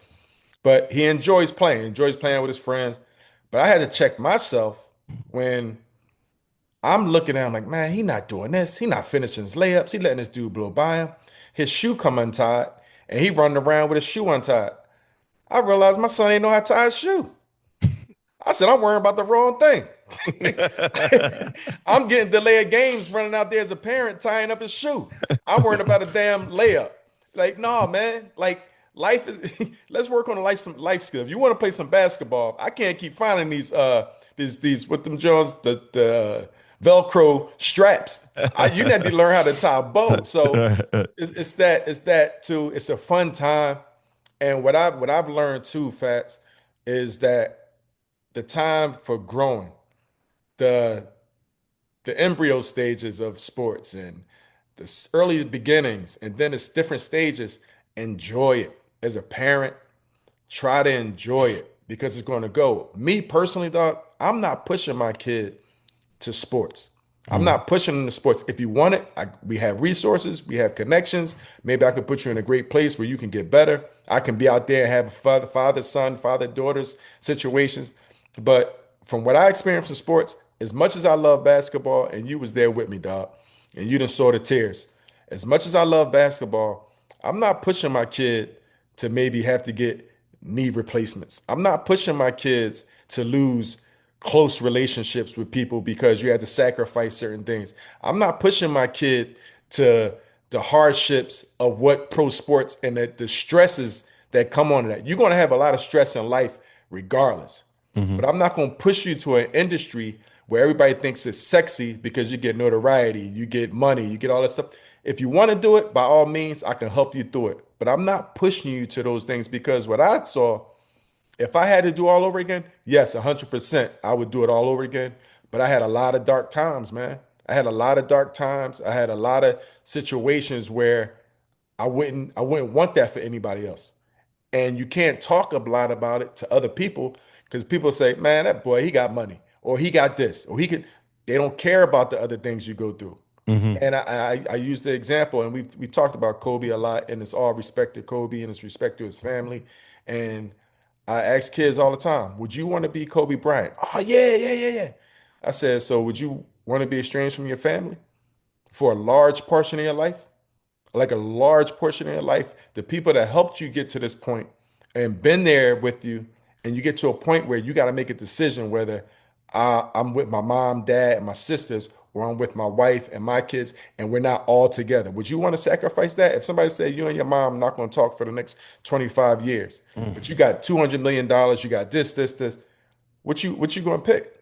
but he enjoys playing with his friends. But I had to check myself when I'm looking at him like, man, he not doing this. He not finishing his layups. He letting this dude blow by him. His shoe come untied, and he running around with his shoe untied. I realized my son ain't know how to tie his shoe. I said, I'm worrying about the wrong thing. I'm getting delayed games running out there as a parent tying up his shoe. I'm worrying about a damn layup. Like, no, man. Like, life is. Let's work on some life skills. If you want to play some basketball, I can't keep finding these with them Jones the Velcro straps. You need to learn how to tie a bow. So it's that too. It's a fun time, and what I've learned too, Fats, is that the time for growing, the the embryo stages of sports and the early beginnings, and then it's different stages. Enjoy it as a parent. Try to enjoy it because it's going to go. Me personally, dog, I'm not pushing my kid to sports. I'm not pushing them to sports. If you want it, we have resources, we have connections. Maybe I can put you in a great place where you can get better. I can be out there and have father, son, father, daughters situations. But from what I experienced in sports, as much as I love basketball, and you was there with me, dog, and you done saw the tears. As much as I love basketball, I'm not pushing my kid to maybe have to get knee replacements. I'm not pushing my kids to lose close relationships with people because you had to sacrifice certain things. I'm not pushing my kid to the hardships of what pro sports and the stresses that come on to that. You're going to have a lot of stress in life regardless. But I'm not going to push you to an industry where everybody thinks it's sexy because you get notoriety, you get money, you get all that stuff. If you want to do it, by all means, I can help you through it. But I'm not pushing you to those things because what I saw, if I had to do all over again, yes, 100%, I would do it all over again. but I had a lot of dark times, man. I had a lot of dark times. I had a lot of situations where I wouldn't want that for anybody else. And you can't talk a lot about it to other people because people say, man, that boy, he got money or he got this or he could. They don't care about the other things you go through. Mm-hmm. And I use the example, and we talked about Kobe a lot, and it's all respect to Kobe and it's respect to his family. And I ask kids all the time, would you want to be Kobe Bryant? Oh, yeah, yeah, yeah, yeah. I said, so would you want to be estranged from your family for a large portion of your life? Like a large portion of your life, the people that helped you get to this point and been there with you, and you get to a point where you got to make a decision whether I'm with my mom, dad, and my sisters, or I'm with my wife and my kids, and we're not all together. Would you want to sacrifice that? If somebody said you and your mom are not going to talk for the next 25 years, but you got $200 million, you got this, what you going to pick?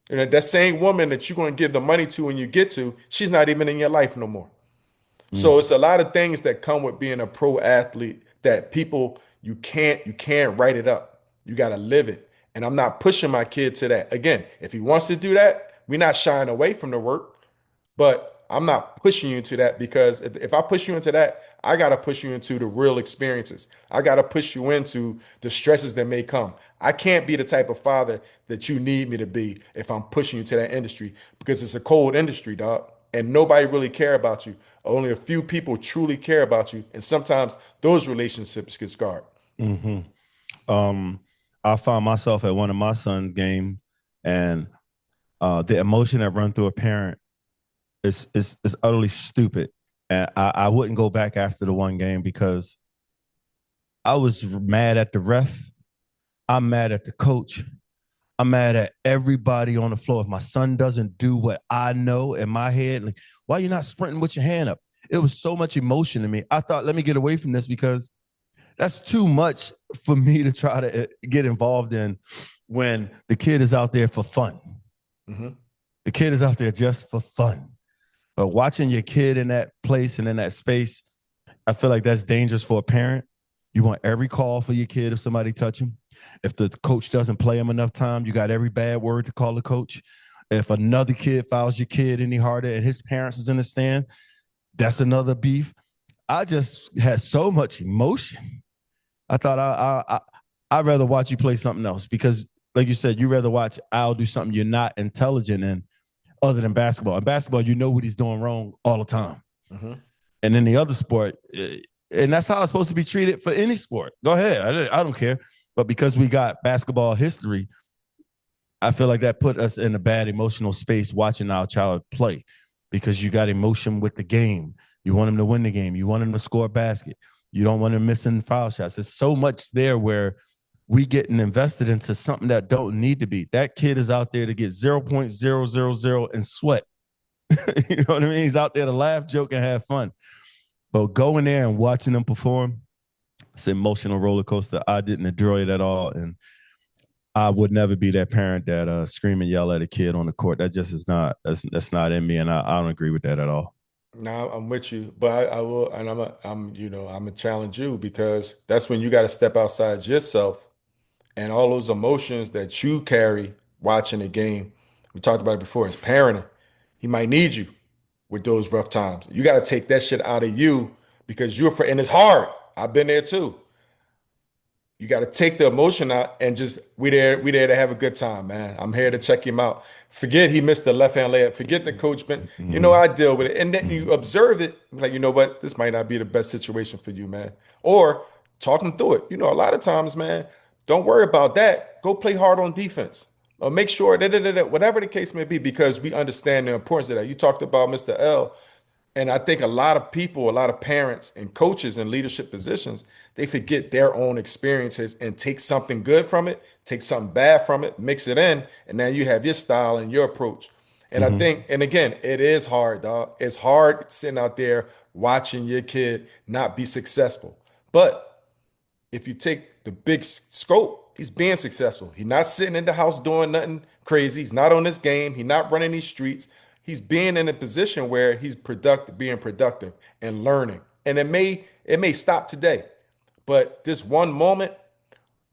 And that same woman that you're going to give the money to when you get to, she's not even in your life no more. So it's a lot of things that come with being a pro athlete that people you can't write it up. You got to live it. And I'm not pushing my kid to that. Again, if he wants to do that, we're not shying away from the work. But I'm not pushing you into that because if I push you into that, I got to push you into the real experiences. I got to push you into the stresses that may come. I can't be the type of father that you need me to be if I'm pushing you to that industry because it's a cold industry, dog. And nobody really care about you. Only a few people truly care about you. And sometimes those relationships get scarred. Mm-hmm. Um, I found myself at one of my son's game, and the emotion that run through a parent is utterly stupid. And I wouldn't go back after the one game because I was mad at the ref. I'm mad at the coach. I'm mad at everybody on the floor. If my son doesn't do what I know in my head, like, why are you not sprinting with your hand up? It was so much emotion to me. I thought, let me get away from this because that's too much for me to try to get involved in when the kid is out there for fun. Mm-hmm. The kid is out there just for fun. But watching your kid in that place and in that space, I feel like that's dangerous for a parent. You want every call for your kid if somebody touch him. If the coach doesn't play him enough time, you got every bad word to call the coach. If another kid fouls your kid any harder and his parents is in the stand, that's another beef. I just had so much emotion. I thought I'd rather watch you play something else because, like you said, you rather watch Al do something you're not intelligent in other than basketball. In basketball, you know what he's doing wrong all the time. Mm-hmm. And in the other sport, and that's how it's supposed to be treated for any sport. Go ahead. I don't care. But because we got basketball history, I feel like that put us in a bad emotional space watching our child play because you got emotion with the game. You want him to win the game. You want him to score a basket. You don't want him missing foul shots. There's so much there where we getting invested into something that don't need to be. That kid is out there to get 0.000 and sweat. You know what I mean? He's out there to laugh, joke, and have fun. But going there and watching them perform, it's an emotional roller coaster. I didn't enjoy it at all. And I would never be that parent that scream and yell at a kid on the court. That just is not that's not in me, and I don't agree with that at all. No, I'm with you, but I will, and I'm gonna challenge you because that's when you got to step outside yourself and all those emotions that you carry watching the game. We talked about it before. As parenting, he might need you with those rough times. You got to take that shit out of you because and it's hard. I've been there too. You got to take the emotion out and just we there to have a good time, man. I'm here to check him out. Forget he missed the left hand layup. Forget the coach been. Mm-hmm. I deal with it, and then you observe it. Like, you know what, this might not be the best situation for you, man. Or talk him through it. A lot of times, man, don't worry about that. Go play hard on defense. Or make sure that whatever the case may be, because we understand the importance of that. You talked about Mr. L. And I think a lot of people, a lot of parents and coaches in leadership positions, they forget their own experiences and take something good from it, take something bad from it, mix it in, and now you have your style and your approach. And I Mm-hmm. think, and again, it is hard, dog. It's hard sitting out there watching your kid not be successful. But if you take the big scope, he's being successful. He's not sitting in the house doing nothing crazy. He's not on this game. He's not running these streets. He's being in a position where he's productive, being productive and learning. And it may stop today, but this one moment,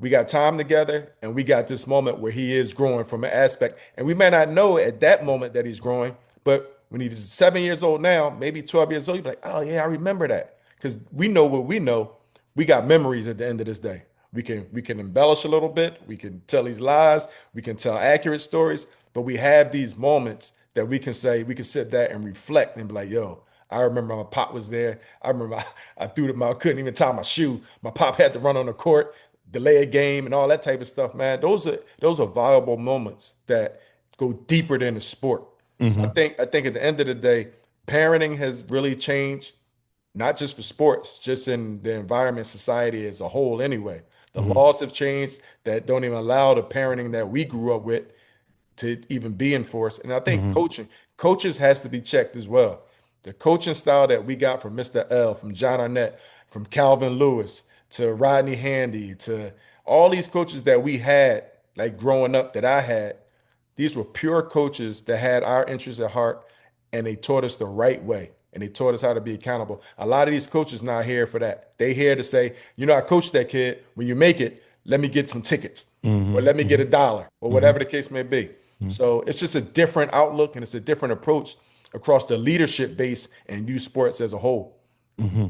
we got time together, and we got this moment where he is growing from an aspect. And we may not know at that moment that he's growing, but when he's 7 years old now, maybe 12 years old, you'll be like, oh yeah, I remember that. Because we know what we know. We got memories at the end of this day. We can embellish a little bit, we can tell these lies, we can tell accurate stories, but we have these moments that we can say, we can sit there and reflect and be like, yo, I remember my pop was there. I remember I threw the I couldn't even tie my shoe. My pop had to run on the court, delay a game, and all that type of stuff, man. Those are valuable moments that go deeper than the sport. So I Mm-hmm. think I think at the end of the day, parenting has really changed, not just for sports, just in the environment, society as a whole. Anyway, the Mm-hmm. laws have changed that don't even allow the parenting that we grew up with to even be enforced. And I think Mm-hmm. coaches has to be checked as well. The coaching style that we got from Mr. L, from John Arnett, from Calvin Lewis to Rodney Handy to all these coaches that we had, like growing up that I had, these were pure coaches that had our interests at heart, and they taught us the right way, and they taught us how to be accountable. A lot of these coaches not here for that. They here to say, I coached that kid. When you make it, let me get some tickets, or let me get Mm-hmm. $1, or Mm-hmm. whatever the case may be. So it's just a different outlook, and it's a different approach across the leadership base and youth sports as a whole. Mm-hmm.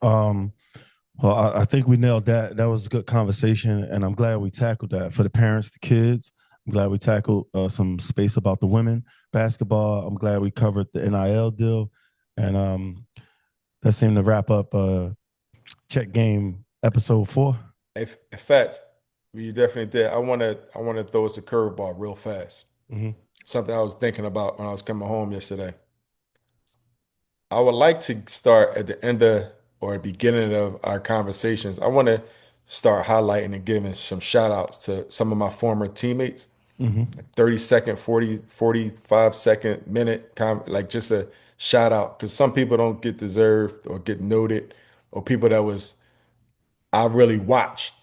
Well, I think we nailed that. That was a good conversation, and I'm glad we tackled that for the parents, the kids. I'm glad we tackled some space about the women basketball. I'm glad we covered the NIL deal, and that seemed to wrap up Check Game episode 4. In fact, you definitely did. I want to throw us a curveball real fast. Mm-hmm. Something I was thinking about when I was coming home yesterday. I would like to start at the end of or beginning of our conversations. I want to start highlighting and giving some shout outs to some of my former teammates. Mm-hmm. 30-second, 40, 45-second, minute, like just a shout out. Because some people don't get deserved or get noted, or people that was I really watched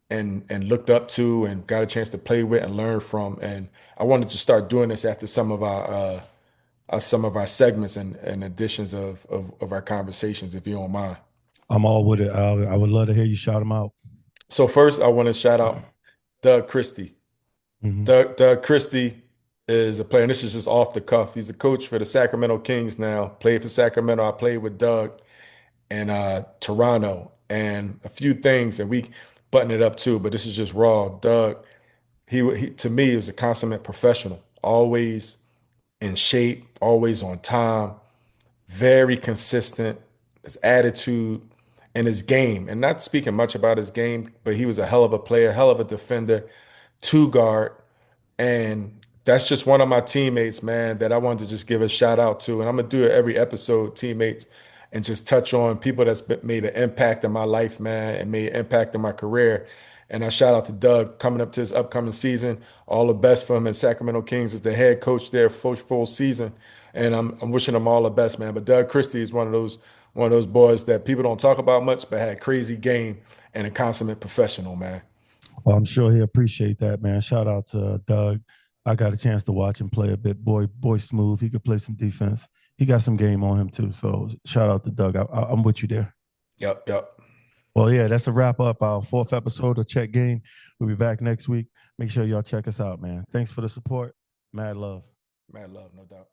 and looked up to and got a chance to play with and learn from. And I wanted to start doing this after some of our segments and editions of our conversations, if you don't mind. I'm all with it. I would love to hear you shout them out. So first, I want to shout out Doug Christie. Mm-hmm. Doug Christie is a player, and this is just off the cuff. He's a coach for the Sacramento Kings now. Played for Sacramento. I played with Doug in Toronto, and a few things, and we button it up too. But this is just raw. Doug, he to me, he was a consummate professional. Always in shape, always on time, very consistent, his attitude and his game. And not speaking much about his game, but he was a hell of a player, hell of a defender, two guard. And that's just one of my teammates, man, that I wanted to just give a shout out to. And I'm gonna do it every episode, teammates, and just touch on people that's made an impact in my life, man, and made an impact in my career. And I shout out to Doug coming up to his upcoming season. All the best for him in Sacramento Kings as the head coach there full season. And I'm wishing him all the best, man. But Doug Christie is one of those boys that people don't talk about much, but had crazy game and a consummate professional, man. Well, I'm sure he appreciate that, man. Shout out to Doug. I got a chance to watch him play a bit. Boy, smooth. He could play some defense. He got some game on him too. So shout out to Doug. I'm with you there. Yep, yep. Well, yeah, that's a wrap up our 4th episode of Check Game. We'll be back next week. Make sure y'all check us out, man. Thanks for the support. Mad love. Mad love, no doubt.